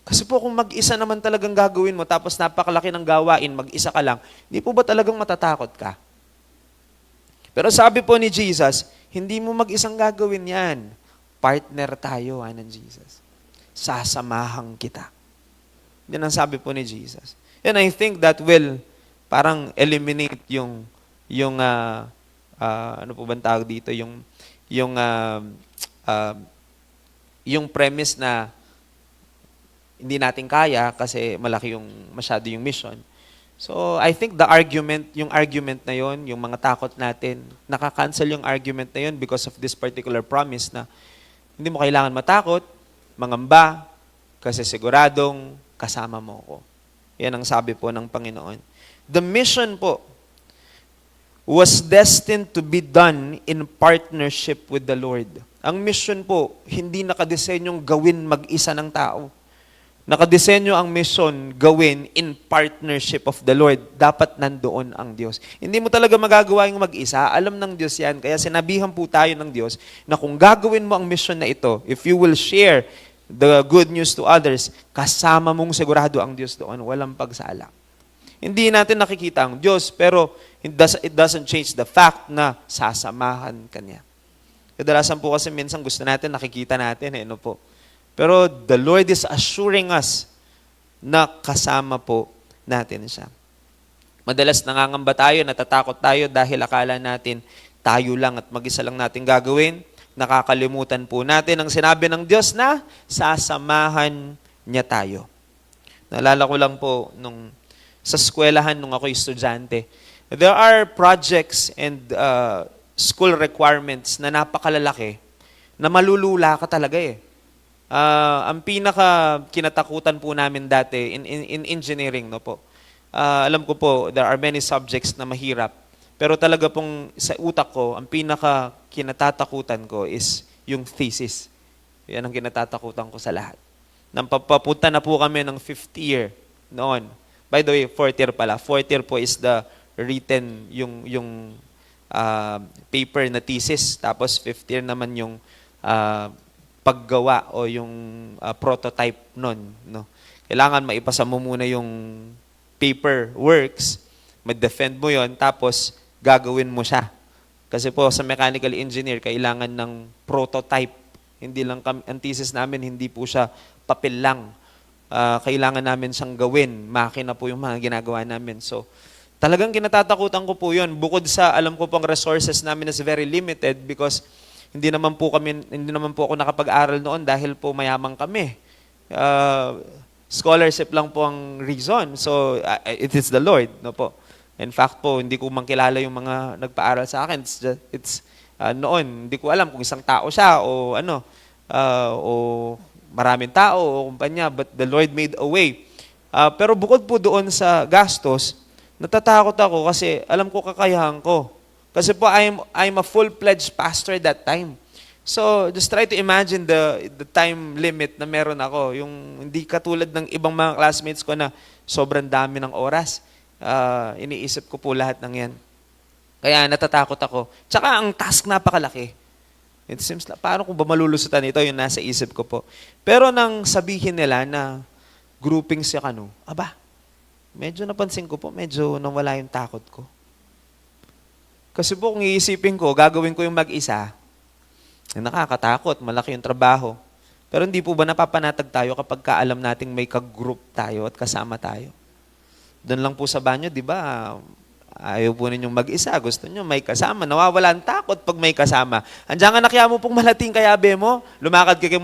Kasi po kung mag-isa naman talagang gagawin mo, tapos napakalaki ng gawain, mag-isa ka lang, hindi po ba talagang matatakot ka? Pero sabi po ni Jesus, hindi mo mag-isang gagawin yan. Partner tayo, ng Jesus. Sasamahan kita. Yan ang sabi po ni Jesus. And I think that will parang eliminate yung ano po bang tawag dito, yung premise na hindi natin kaya kasi malaki masyado yung mission. So, I think yung argument na yon, yung mga takot natin, nakakancel yung argument na yon because of this particular promise na hindi mo kailangan matakot, mangamba, kasi siguradong kasama mo ko. Yan ang sabi po ng Panginoon. The mission po was destined to be done in partnership with the Lord. Ang mission po, hindi nakadesenyong gawin mag-isa ng tao. Nakadesenyo ang mission gawin in partnership of the Lord. Dapat nandoon ang Diyos. Hindi mo talaga magagawa yung mag-isa. Alam ng Diyos yan. Kaya sinabihan po tayo ng Diyos na kung gagawin mo ang mission na ito, if you will share the good news to others, kasama mong sigurado ang Diyos doon. Walang pagsala. Hindi natin nakikita ang Diyos, pero it doesn't change the fact na sasamahan ka niya. Kadalasan po kasi minsan gusto natin, nakikita natin, ano po. Pero the Lord is assuring us na kasama po natin siya. Madalas nangangamba tayo, natatakot tayo dahil akala natin tayo lang at mag-isa lang natin gagawin. Nakakalimutan po natin ang sinabi ng Diyos na sasamahan niya tayo. Naalala ko lang po sa eskwelahan nung ako'y estudyante. There are projects and school requirements na napakalalaki na malulula ka talaga eh. Ang pinaka kinatakutan po namin dati in engineering, no po. Alam ko po, there are many subjects na mahirap. Pero talaga pong sa utak ko, ang pinaka kinatatakutan ko is yung thesis. Yan ang kinatatakutan ko sa lahat. Nang papunta na po kami ng 5th year noon. By the way, 4th year pala. 4th year po is the written, yung paper na thesis. Tapos 5th year naman yung paggawa o yung prototype nun. No? Kailangan maipasa mo muna yung paper works, mag-defend mo yon, tapos gagawin mo siya. Kasi po sa mechanical engineer, kailangan ng prototype. Hindi lang ang thesis namin, hindi po siya papel lang. Kailangan namin siyang gawin. Makina po yung mga ginagawa namin. So, talagang kinatatakutan ko po yun. Bukod sa, alam ko pong resources namin is very limited because hindi naman po ako nakapag-aral noon dahil po mayamang kami. Scholarship lang po ang reason. So, it is the Lord. No po. In fact po, hindi ko man kilala yung mga nagpaaral sa akin. Noon, hindi ko alam kung isang tao siya o o maraming tao o kumpanya. But the Lord made a way. Pero bukod po doon sa gastos, natatakot ako kasi alam ko kakayahan ko. Kasi po, I'm a full-fledged pastor that time. So, just try to imagine the time limit na meron ako. Yung hindi katulad ng ibang mga classmates ko na sobrang dami ng oras. Iniisip ko po lahat ng yan. Kaya natatakot ako. Tsaka ang task napakalaki. It seems parang kung ba malulusutan ito, yung nasa isip ko po. Pero nang sabihin nila na grouping si Kanu, medyo napansin ko po, medyo nawala yung takot ko. Kasi po kung iisipin ko, gagawin ko yung mag-isa, nakakatakot, malaki yung trabaho. Pero hindi po ba napapanatag tayo kapag kaalam nating may kagroup tayo at kasama tayo? Doon lang po sa banyo, di ba? Ayaw po ninyong mag-isa. Gusto nyo may kasama. Nawawala ang takot pag may kasama. Andiyan nga nakya mo pong malating kayabe mo. Lumakad ka kayo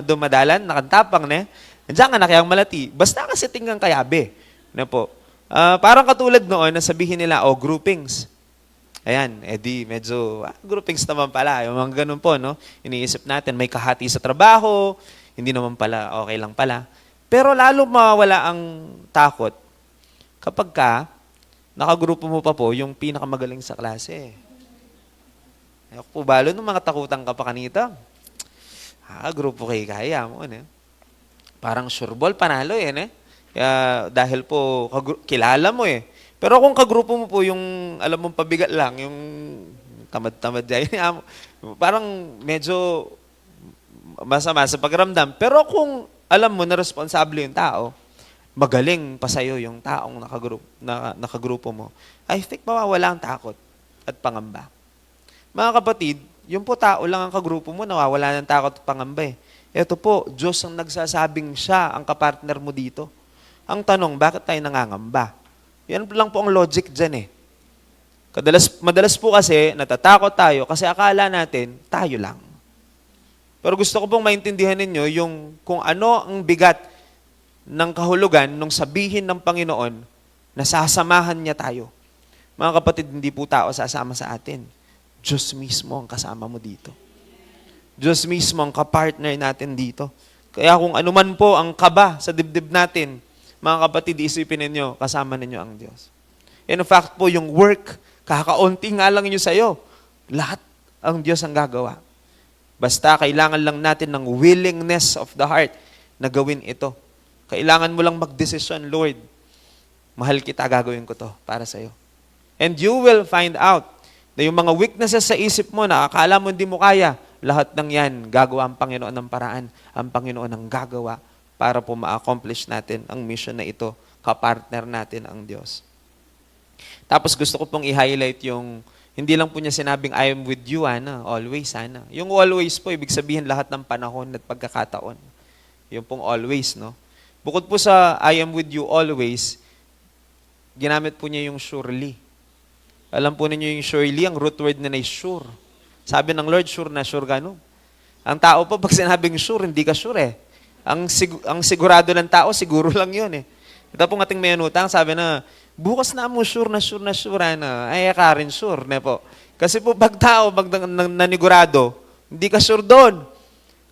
dumadalan. Nakantapang na. Andiyan nga nakyang malati. Basta kasi tinggang kayabe. Na po. Parang katulad noon na sabihin nila, groupings. Ayan, medyo groupings naman pala. Yung mga ganun po, no? Iniisip natin, may kahati sa trabaho. Hindi naman pala, okay lang pala. Pero lalo mawawala ang takot kapag nakagrupo mo pa po yung pinakamagaling sa klase. Ako po balo nung mga takutan ka pa kanito. Grupo kayo kaya mo. Parang sureball, panalo dahil po kilala mo Pero kung kagrupo mo po yung alam mong pabigat lang, yung tamad-tamad dyan, parang medyo masama sa pagramdam. Pero kung alam mo na responsable yung tao, magaling pa sa'yo yung taong nakagrupo mo, I think mawawala ang takot at pangamba. Mga kapatid, yung po tao lang ang kagrupo mo, nawawala ng takot at pangamba Ito po, Diyos ang nagsasabing siya ang kapartner mo dito. Ang tanong, bakit tayo nangangamba? Yan lang po ang logic dyan Madalas po kasi natatakot tayo kasi akala natin tayo lang. Pero gusto ko pong maintindihan ninyo yung kung ano ang bigat ng kahulugan nung sabihin ng Panginoon na sasamahan niya tayo. Mga kapatid, hindi po tao sasama sa atin. Diyos mismo ang kasama mo dito. Diyos mismo ang kapartner natin dito. Kaya kung anuman po ang kaba sa dibdib natin, mga kapatid, isipin ninyo, kasama ninyo ang Diyos. In fact po, yung work, kakaunti nga lang nyo sa'yo. Lahat ang Diyos ang gagawa. Basta kailangan lang natin ng willingness of the heart na gawin ito. Kailangan mo lang magdesisyon, Lord, mahal kita, gagawin ko to para sa'yo. And you will find out na yung mga weaknesses sa isip mo na akala mo hindi mo kaya, lahat ng yan, gagawa ang Panginoon ng paraan. Ang Panginoon ang gagawa para po ma-accomplish natin ang mission na ito. Kapartner natin ang Diyos. Tapos gusto ko pong i-highlight yung, hindi lang po niya sinabing, I am with you, always, Yung always po, ibig sabihin lahat ng panahon at pagkakataon. Yung pong always, no? Bukod po sa I am with you always, ginamit po niya yung surely. Alam po ninyo yung surely, ang root word na sure. Sabi ng Lord, sure na sure gano. Ang tao po, pag sinabing sure, hindi ka sure Ang sigurado ng tao, siguro lang yun Ito pong ating mayunutang, sabi na, bukas na mo sure na ay ka rin sure, po. Kasi po pag tao, pag nanigurado, hindi ka sure doon.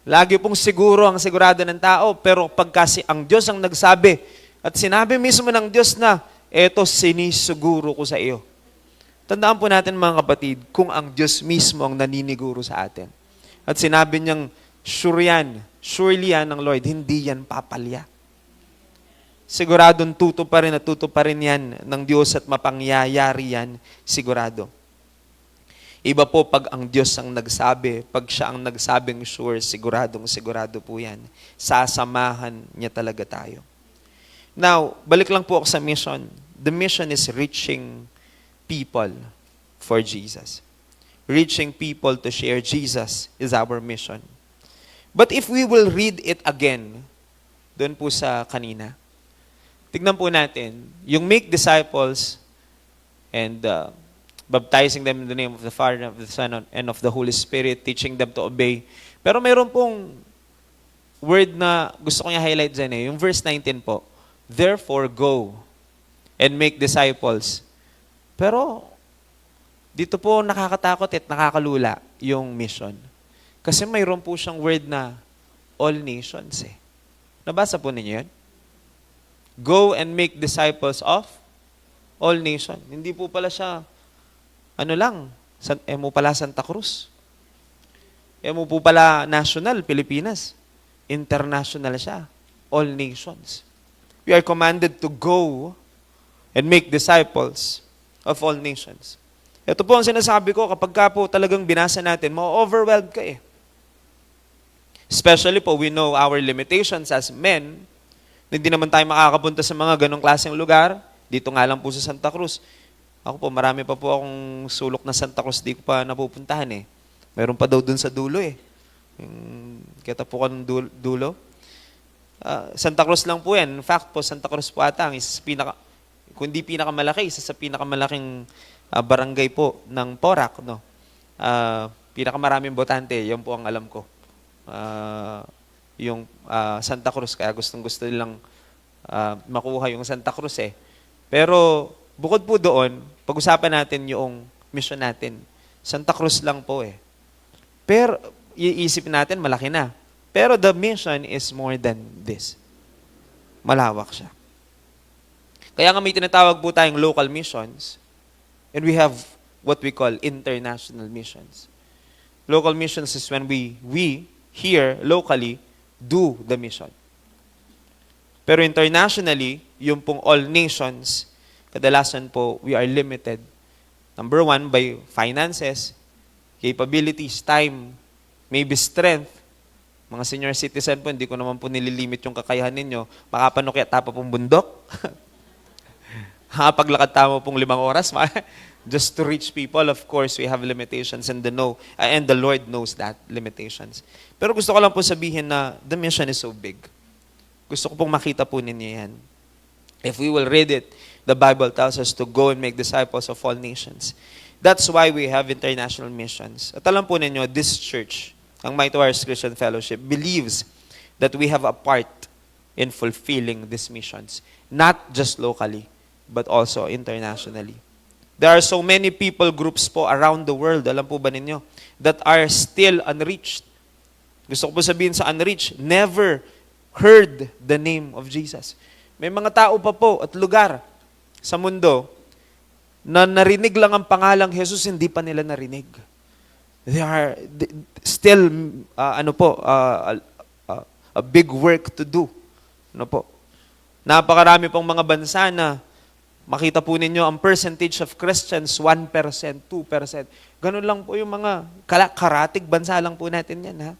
Lagi pong siguro ang sigurado ng tao, pero pagkasi ang Diyos ang nagsabi, at sinabi mismo ng Diyos na, eto sinisiguro ko sa iyo. Tandaan po natin mga kapatid, kung ang Diyos mismo ang naniniguro sa atin. At sinabi niyang, surely yan ng Lord, hindi yan papalya. Siguradong tutuparin yan ng Diyos at mapangyayari yan, sigurado. Iba po pag ang Diyos ang nagsabi, pag siya ang nagsabing sure, sigurado po yan. Sasamahan niya talaga tayo. Now, balik lang po ako sa mission. The mission is reaching people for Jesus. Reaching people to share Jesus is our mission. But if we will read it again, doon po sa kanina, tignan po natin, yung make disciples and baptizing them in the name of the Father, of the Son, and of the Holy Spirit, teaching them to obey. Pero mayroon pong word na gusto ko i-highlight dyan yung verse 19 po. Therefore, go and make disciples. Pero, dito po nakakatakot at nakakalula yung mission. Kasi mayroon po siyang word na all nations eh. Nabasa po ninyo yun? Go and make disciples of all nations. Hindi po pala siya, mo pala Santa Cruz. Mo po pala national, Pilipinas. International siya. All nations. We are commanded to go and make disciples of all nations. Ito po ang sinasabi ko, kapag ka po talagang binasa natin, ma-overwhelmed ka eh. Especially po, we know our limitations as men. Hindi naman tayo makakapunta sa mga ganong klaseng lugar. Dito nga lang po sa Santa Cruz. Ako po, marami pa po akong sulok na Santa Cruz, di ko pa napupuntahan eh. Meron pa daw dun sa dulo eh. Kita po ka ng dulo. Santa Cruz lang po yan. In fact po, Santa Cruz po ata, kung di pinakamalaki, isa sa pinakamalaking barangay po ng Porac. No? Pinakamaraming botante, yan po ang alam ko. Yung Santa Cruz, kaya gustong-gusto nilang makuha yung Santa Cruz eh. Pero bukod po doon, pag-usapan natin yung mission natin. Santa Cruz lang po eh. Pero iisip natin, malaki na. Pero the mission is more than this. Malawak siya. Kaya nga may tinatawag po tayong local missions and we have what we call international missions. Local missions is when we here, locally, do the mission. Pero internationally, yung pong all nations, kadalasan po, we are limited. Number one, by finances, capabilities, time, maybe strength. Mga senior citizen po, hindi ko naman po nililimit yung kakayahan ninyo. Makapanukya tapa pong bundok. Paglakad tama pong 5 oras. Just to reach people, of course, we have limitations and the Lord knows that limitations. Pero gusto ko lang po sabihin na the mission is so big. Gusto ko pong makita po ninyo yan. If we will read it, the Bible tells us to go and make disciples of all nations. That's why we have international missions. At alam po ninyo, this church, ang Mighty Warriors Christian Fellowship, believes that we have a part in fulfilling these missions. Not just locally, but also internationally. There are so many people groups po around the world, alam po ba ninyo, that are still unreached. Gusto ko po sabihin sa unreached, never heard the name of Jesus. May mga tao pa po at lugar sa mundo na narinig lang ang pangalang Jesus, hindi pa nila narinig. They are still, a big work to do. Napakarami pong mga bansa na makita po ninyo ang percentage of Christians, 1%, 2%. Ganun lang po yung mga karatig bansa lang po natin yan. Ha?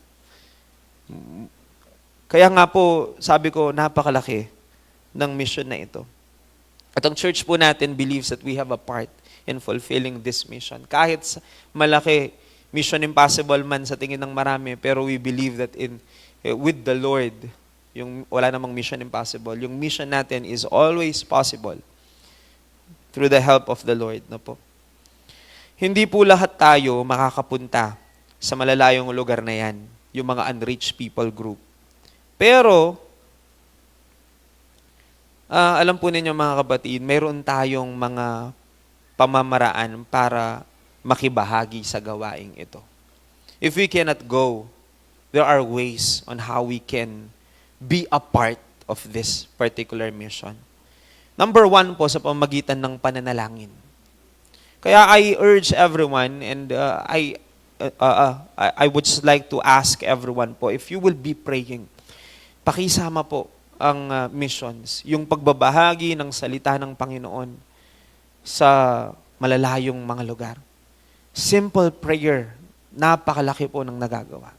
Kaya nga po, sabi ko, napakalaki ng mission na ito. At ang church po natin believes that we have a part in fulfilling this mission. Kahit malaki, mission impossible man sa tingin ng marami, pero we believe that with the Lord, wala namang mission impossible. Yung mission natin is always possible through the help of the Lord. No po? Hindi po lahat tayo makakapunta sa malalayong lugar na yan, yung mga unreached people group. Pero, alam po ninyo mga kapatid, mayroon tayong mga pamamaraan para makibahagi sa gawaing ito. If we cannot go, there are ways on how we can be a part of this particular mission. Number one po sa pamamagitan ng pananalangin. Kaya I urge everyone and I would just like to ask everyone po, if you will be praying, pakisama po ang missions, yung pagbabahagi ng salita ng Panginoon sa malalayong mga lugar. Simple prayer, napakalaki po ng nagagawa.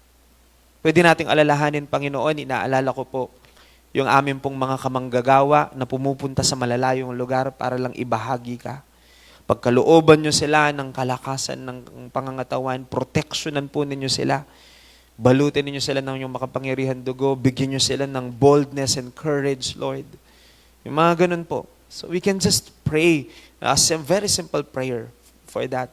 Pwede nating alalahanin, Panginoon, inaalala ko po yung amin pong mga kamanggagawa na pumupunta sa malalayong lugar para lang ibahagi ka. Pagkalooban nyo sila ng kalakasan ng pangangatawan, protectionan po ninyo sila. Balutin ninyo sila ng inyong makapangyarihan dugo. Bigyan nyo sila ng boldness and courage, Lord. Yung mga ganun po. So we can just pray. A very simple prayer for that.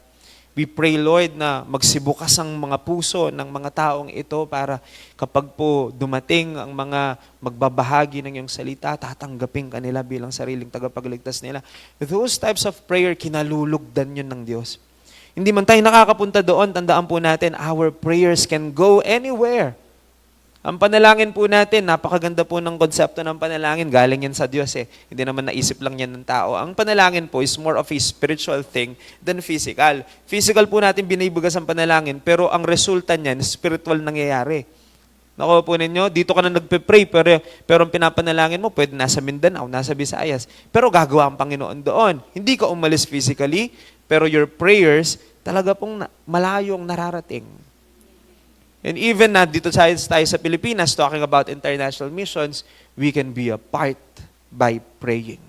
We pray, Lord, na magsibukas ang mga puso ng mga taong ito para kapag po dumating ang mga magbabahagi ng iyong salita, tatanggapin kanila bilang sariling tagapagligtas nila. Those types of prayer, kinalulugdan yun ng Diyos. Hindi man tayo nakakapunta doon, tandaan po natin, our prayers can go anywhere. Ang panalangin po natin, napakaganda po ng konsepto ng panalangin. Galing yan sa Diyos eh. Hindi naman naisip lang yan ng tao. Ang panalangin po is more of a spiritual thing than physical. Physical po natin binibugas ang panalangin, pero ang resulta niyan, spiritual nangyayari. Nakuha po ninyo, dito ka na nagpe-pray, pero ang pinapanalangin mo, pwede nasa Mindanao, nasa Visayas. Pero gagawa ang Panginoon doon. Hindi ka umalis physically, pero your prayers, talaga pong malayong nararating. And even na dito tayo sa Pilipinas, talking about international missions, we can be a part by praying.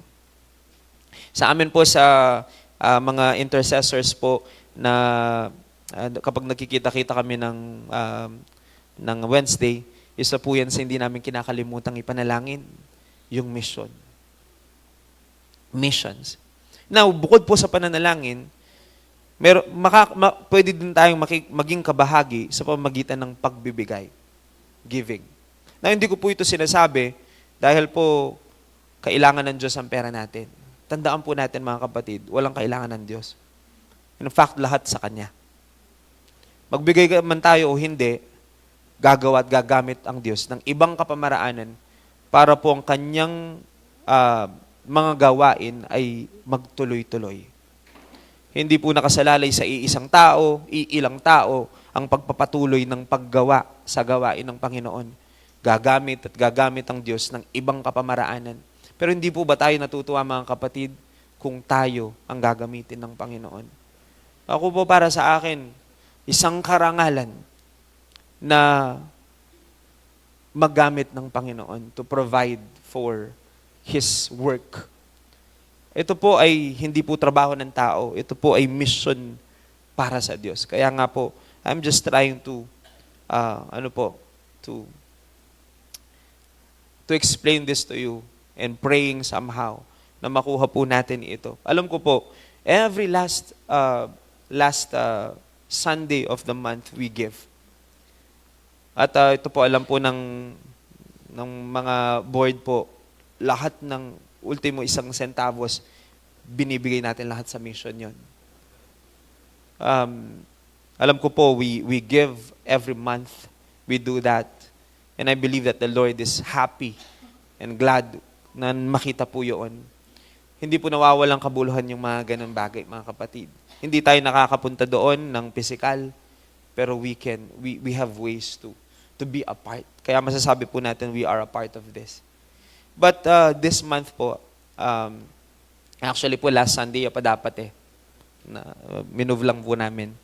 Sa amin po sa mga intercessors po na kapag nakikita-kita kami ng Wednesday, isa po yan sa hindi namin kinakalimutang ipanalangin, yung mission. Missions. Now, bukod po sa pananalangin, pwede din tayong maging kabahagi sa pamamagitan ng pagbibigay, giving. Na hindi ko po ito sinasabi dahil po kailangan ng Diyos ang pera natin. Tandaan po natin mga kapatid, walang kailangan ng Diyos. In fact, lahat sa Kanya. Magbigay man tayo o hindi, gagawa at gagamit ang Diyos ng ibang kapamaraanan para po ang Kanyang mga gawain ay magtuloy-tuloy. Hindi po nakasalalay sa iisang tao, iilang tao, ang pagpapatuloy ng paggawa sa gawain ng Panginoon. Gagamit at gagamit ang Diyos ng ibang kapamaraanan. Pero hindi po ba tayo natutuwa mga kapatid kung tayo ang gagamitin ng Panginoon? Ako po para sa akin, isang karangalan na maggamit ng Panginoon to provide for His work. Ito po ay hindi po trabaho ng tao. Ito po ay mission para sa Diyos. Kaya nga po, I'm just trying to, to explain this to you and praying somehow na makuha po natin ito. Alam ko po, every last Sunday of the month we give. At ito po, alam po ng mga board po, lahat ng ultimo 1 centavos, binibigay natin lahat sa mission yon. Alam ko po, we give every month. We do that. And I believe that the Lord is happy and glad na makita po yun. Hindi po nawawalang kabuluhan yung mga ganun bagay, mga kapatid. Hindi tayo nakakapunta doon ng physical, pero we have ways to be a part. Kaya masasabi po natin, we are a part of this. But this month po, actually po last Sunday pa dapat minove lang po namin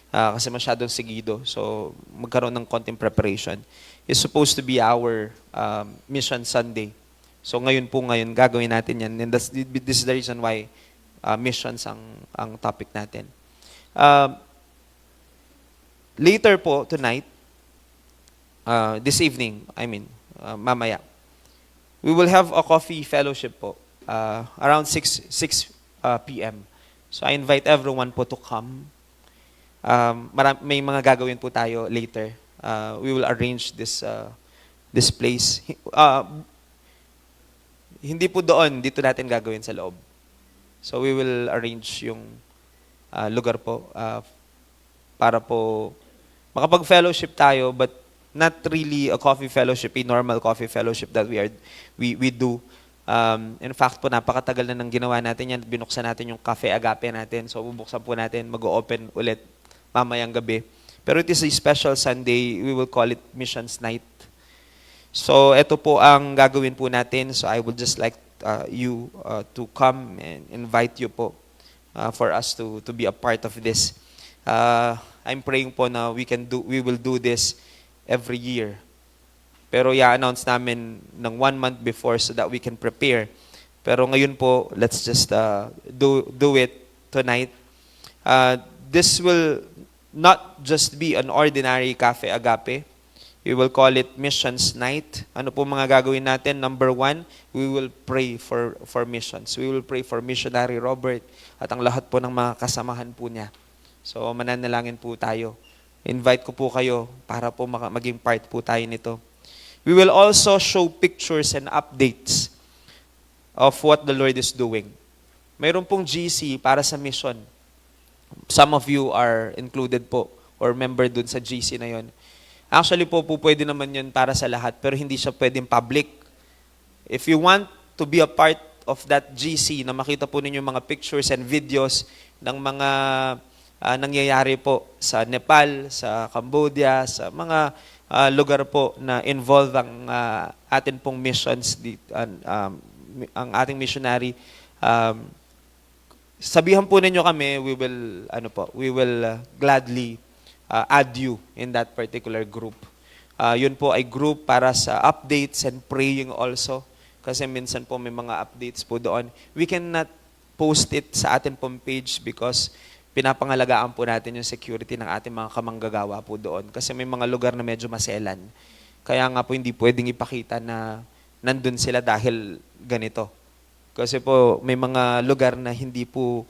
kasi masyadong seguido. So magkaroon ng konting preparation. It's supposed to be our Mission Sunday. So ngayon gagawin natin yan. And this is the reason why missions ang topic natin. Later po tonight, this evening, mamaya, we will have a coffee fellowship po around 6 p.m. So I invite everyone po to come. May mga gagawin po tayo later. We will arrange this place. Hindi po doon, dito natin gagawin sa loob. So we will arrange yung lugar po para po makapag-fellowship tayo, but not really a coffee fellowship, a normal coffee fellowship that we do. In fact po, napakatagal na nang ginawa natin yan. Binuksan natin yung Cafe Agape natin. So, bubuksan po natin, mag-open ulit mamayang gabi. Pero it is a special Sunday. We will call it Missions Night. So, ito po ang gagawin po natin. So, I would just like you to come and invite you po for us to be a part of this. I'm praying po na we will do this every year. Pero i-announce namin ng 1 month before so that we can prepare. Pero ngayon po, let's just do it tonight. This will not just be an ordinary Cafe Agape. We will call it Missions Night. Ano po mga gagawin natin? Number 1, we will pray for missions. We will pray for Missionary Robert at ang lahat po ng mga kasamahan po niya. So mananalangin po tayo. Invite ko po kayo para po maging part po tayo nito. We will also show pictures and updates of what the Lord is doing. Mayroon pong GC para sa mission. Some of you are included po or member dun sa GC na yon. Actually po pwede naman yun para sa lahat pero hindi siya pwedeng public. If you want to be a part of that GC na makita po ninyo mga pictures and videos ng mga nangyayari po sa Nepal, sa Cambodia, sa mga lugar po na involve ang atin pong missions, ang ating missionary. Sabihan po ninyo kami, we will gladly add you in that particular group. Yun po ay group para sa updates and praying also. Kasi minsan po may mga updates po doon. We cannot post it sa atin pong page because pinapangalagaan po natin yung security ng ating mga kamanggagawa po doon. Kasi may mga lugar na medyo maselan. Kaya nga po hindi pwedeng ipakita na nandun sila dahil ganito. Kasi po may mga lugar na hindi po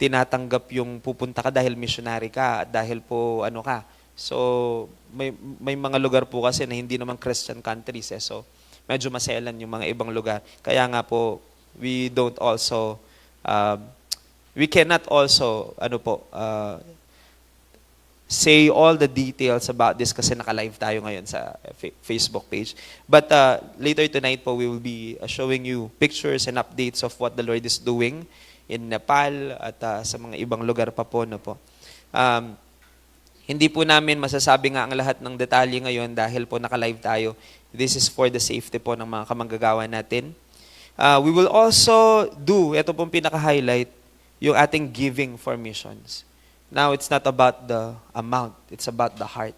tinatanggap yung pupunta ka dahil missionary ka, dahil po ano ka. So may mga lugar po kasi na hindi naman Christian countries eh. So medyo maselan yung mga ibang lugar. Kaya nga po we cannot also say all the details about this kasi naka-live tayo ngayon sa Facebook page. But later tonight po, we will be showing you pictures and updates of what the Lord is doing in Nepal at sa mga ibang lugar pa po. Hindi po namin masasabi nga ang lahat ng detalye ngayon dahil po naka-live tayo. This is for the safety po ng mga kamanggagawa natin. We will also do, ito pong pinaka-highlight, yung ating giving for missions. Now, it's not about the amount. It's about the heart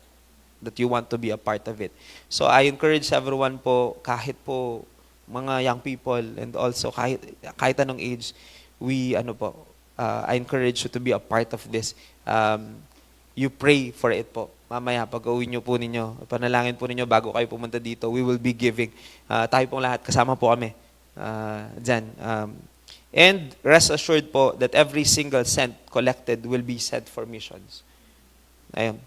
that you want to be a part of it. So, I encourage everyone po, kahit po mga young people and also kahit anong age, I encourage you to be a part of this. You pray for it po. Mamaya, pag-uwi nyo po ninyo, panalangin po ninyo bago kayo pumunta dito, we will be giving. Tayo pong lahat, kasama po kami dyan. And rest assured po that every single cent collected will be set for missions. Ayun.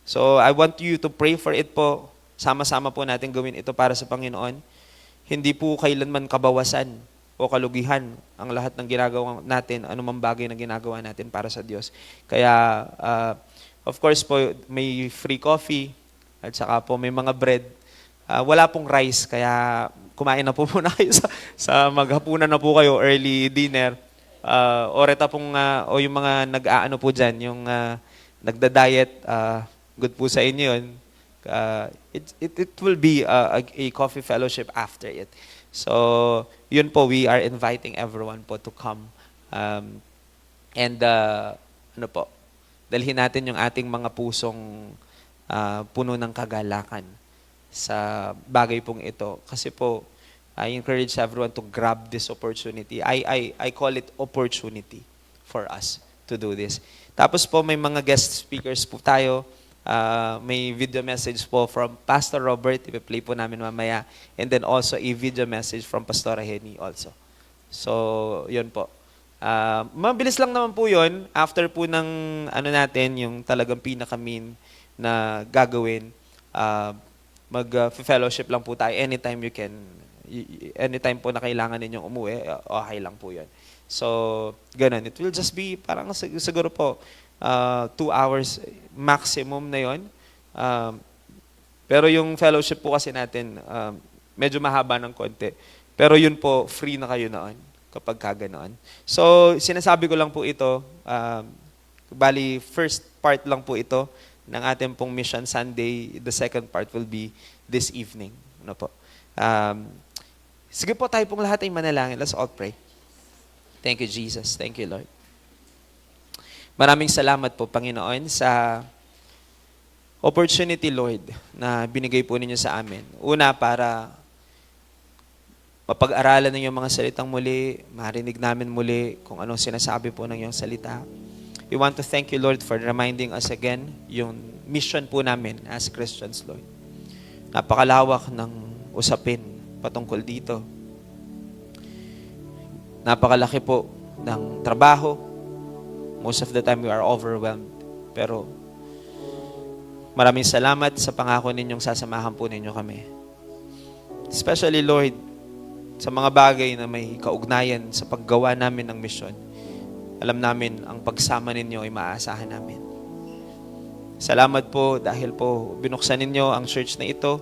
So, I want you to pray for it po. Sama-sama po natin gawin ito para sa Panginoon. Hindi po kailanman kabawasan o kalugihan ang lahat ng ginagawa natin, anumang bagay na ginagawa natin para sa Diyos. Kaya, of course po, may free coffee at saka po may mga bread. Wala pong rice, kaya kumain na po muna kayo sa maghapunan na po kayo, early dinner. Oreta pong, o yung mga nag-aano po dyan, yung nagda-diet, good po sa inyo yun. It will be a coffee fellowship after it. So, yun po, we are inviting everyone po to come. Dalhin natin yung ating mga pusong puno ng kagalakan sa bagay pong ito. Kasi po, I encourage everyone to grab this opportunity. I call it opportunity for us to do this. Tapos po, may mga guest speakers po tayo. May video message po from Pastor Robert. I-play po namin mamaya. And then also a video message from Pastora Henny also. So, yun po. Mabilis lang naman po yun. After po ng yung talagang pinaka-main na gagawin, mag-fellowship lang po tayo. Anytime po na kailangan ninyong umuwi, okay lang po yun. So, ganun. It will just be, parang siguro po, 2 hours maximum na yun. Pero yung fellowship po kasi natin, medyo mahaba ng konti. Pero yun po, free na kayo noon kapag kaganoon. So, sinasabi ko lang po ito, bali, first part lang po ito ng ating pong Mission Sunday. The second part will be this evening. Ano po? Sige po, tayo pong lahat ay manalangin. Let's all pray. Thank you, Jesus. Thank you, Lord. Maraming salamat po, Panginoon, sa opportunity, Lord, na binigay po ninyo sa amin. Una, para mapag-aralan ng iyong mga salitang muli, marinig namin muli kung anong sinasabi po ng iyong salita. We want to thank you, Lord, for reminding us again yung mission po namin as Christians, Lord. Napakalawak ng usapin patungkol dito. Napakalaki po ng trabaho, Most of the time, we are overwhelmed. Pero maraming salamat sa pangako ninyong sasamahan po ninyo kami. Especially, Lord, sa mga bagay na may kaugnayan sa paggawa namin ng misyon. Alam namin, ang pagsama ninyo ay maaasahan namin. Salamat po dahil po binuksan ninyo ang church na ito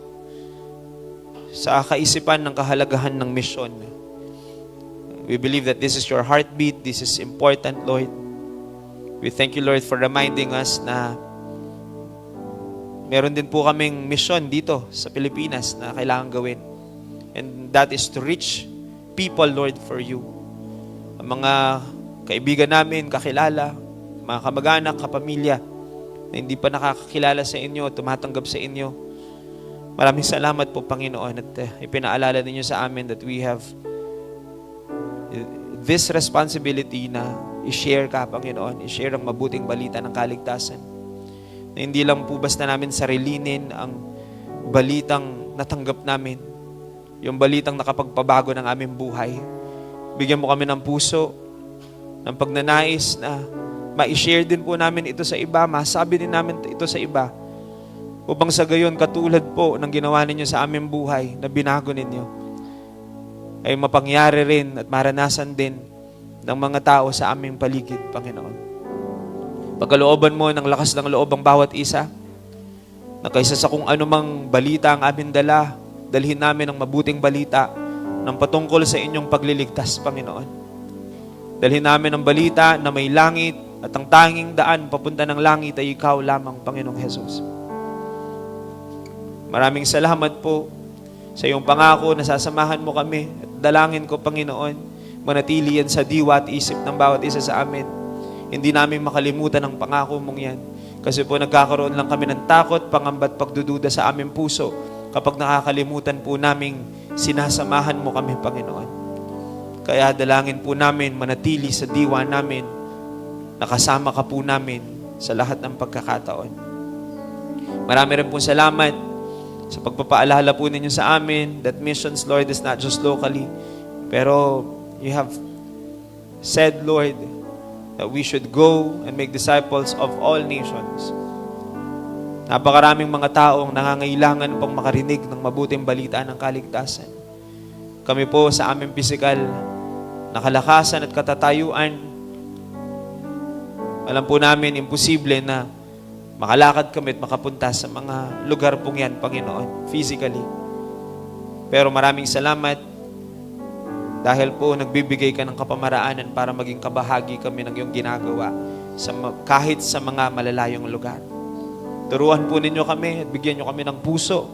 sa kaisipan ng kahalagahan ng misyon. We believe that this is your heartbeat. This is important, Lord. We thank you, Lord, for reminding us na meron din po kaming misyon dito sa Pilipinas na kailangan gawin. And that is to reach people, Lord, for you. Ang mga kaibigan namin, kakilala, mga kamag-anak, kapamilya, na hindi pa nakakakilala sa inyo, tumatanggap sa inyo. Maraming salamat po, Panginoon, at ipinaalala ninyo sa amin that we have this responsibility na i-share ka, Panginoon, i-share ang mabuting balita ng kaligtasan. Na hindi lang po basta namin sarilinin ang balitang natanggap namin, yung balitang nakapagpabago ng aming buhay. Bigyan mo kami ng puso, ng pagnanais na ma-share din po namin ito sa iba, masabi din namin ito sa iba, upang sa gayon katulad po ng ginawa ninyo sa aming buhay na binago ninyo, ay mapangyari rin at maranasan din ng mga tao sa aming paligid, Panginoon. Pagkalooban mo ng lakas ng loob ang bawat isa, na kaysa sa kung anumang balita ang aming dala, dalhin namin ang mabuting balita ng patungkol sa inyong pagliligtas, Panginoon. Dalhin namin ang balita na may langit at ang tanging daan papunta ng langit ay ikaw lamang, Panginoong Jesus. Maraming salamat po sa iyong pangako na sasamahan mo kami at dalangin ko, Panginoon, manatili yan sa diwa at isip ng bawat isa sa amin. Hindi namin makalimutan ang pangako mong yan. Kasi po nagkakaroon lang kami ng takot, pangamba at pagdududa sa aming puso kapag nakakalimutan po naming sinasamahan mo kami, Panginoon. Kaya dalangin po namin, manatili sa diwa namin, nakasama ka po namin sa lahat ng pagkakataon. Marami rin po salamat sa pagpapaalala po ninyo sa amin that missions, Lord, is not just locally, pero you have said, Lord, that we should go and make disciples of all nations. Napakaraming mga taong nangangailangan pang makarinig ng mabuting balita ng kaligtasan. Kami po sa aming pisikal na kalakasan at katatayuan, alam po namin, imposible na makalakad kami at makapunta sa mga lugar pong yan, Panginoon, physically. Pero maraming salamat dahil po nagbibigay ka ng kapamaraanan para maging kabahagi kami ng iyong ginagawa kahit sa mga malalayong lugar. Turuan po ninyo kami at bigyan nyo kami ng puso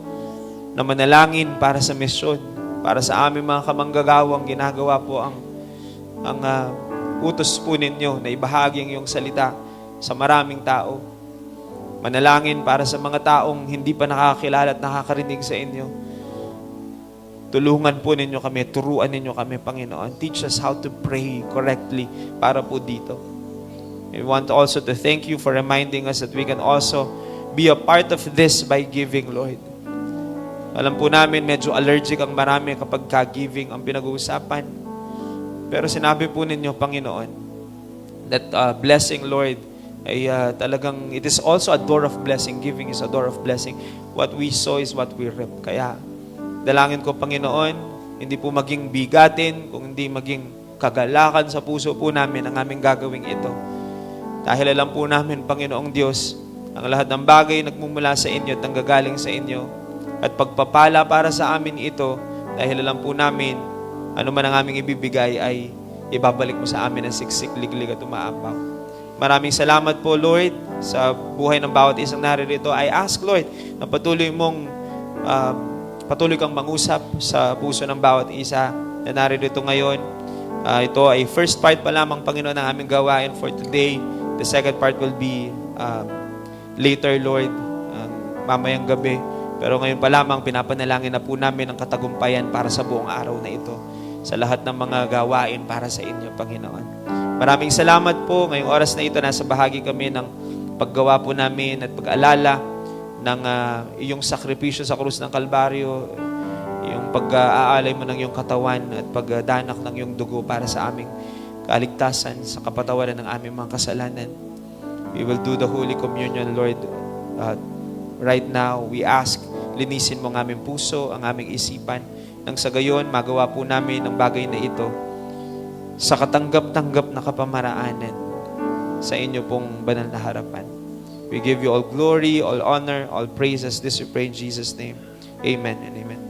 na manalangin para sa misyon, para sa aming mga kamanggagawang ginagawa po ang utos po ninyo na ibahagi ang iyong salita sa maraming tao. Manalangin para sa mga taong hindi pa nakakilala at nakakarinig sa inyo. Tulungan po ninyo kami, turuan ninyo kami, Panginoon. Teach us how to pray correctly para po dito. We want also to thank you for reminding us that we can also be a part of this by giving, Lord. Alam po namin, medyo allergic ang marami kapag ka-giving ang pinag-uusapan. Pero sinabi po ninyo, Panginoon, that blessing, Lord, ay talagang, it is also a door of blessing. Giving is a door of blessing. What we sow is what we reap. Kaya, dalangin ko, Panginoon, hindi po maging bigatin, kung hindi maging kagalakan sa puso po namin ang aming gagawing ito. Dahil alam po namin, Panginoong Diyos, ang lahat ng bagay nagmumula sa inyo at nanggagaling sa inyo. At pagpapala para sa amin ito, dahil alam po namin, ano man ang aming ibibigay ay ibabalik mo sa amin ang siksik, liglig at umaapaw. Maraming salamat po, Lord, sa buhay ng bawat isang naririto. I ask, Lord, na patuloy kang mangusap sa puso ng bawat isa na naririto ngayon. Ito ay first part pa lamang, Panginoon, ng aming gawain for today. The second part will be later, Lord, mamayang gabi. Pero ngayon pa lamang, pinapanalangin na po namin ang katagumpayan para sa buong araw na ito. Sa lahat ng mga gawain para sa inyo, Panginoon. Maraming salamat po. Ngayong oras na ito, nasa bahagi kami ng paggawa po namin at pag-alala ng iyong sakripisyo sa krus ng Kalbaryo, yung pag-aalay mo ng iyong katawan at pagdanak ng iyong dugo para sa aming kaligtasan, sa kapatawaran ng aming mga kasalanan. We will do the Holy Communion, Lord. Right now, we ask, linisin mo ang aming puso, ang aming isipan, nang sa gayon, magawa po namin ang bagay na ito sa katanggap-tanggap na kapamaraanan sa inyo pong banal na harapan. We give you all glory, all honor, all praises. This we pray in Jesus' name. Amen and amen.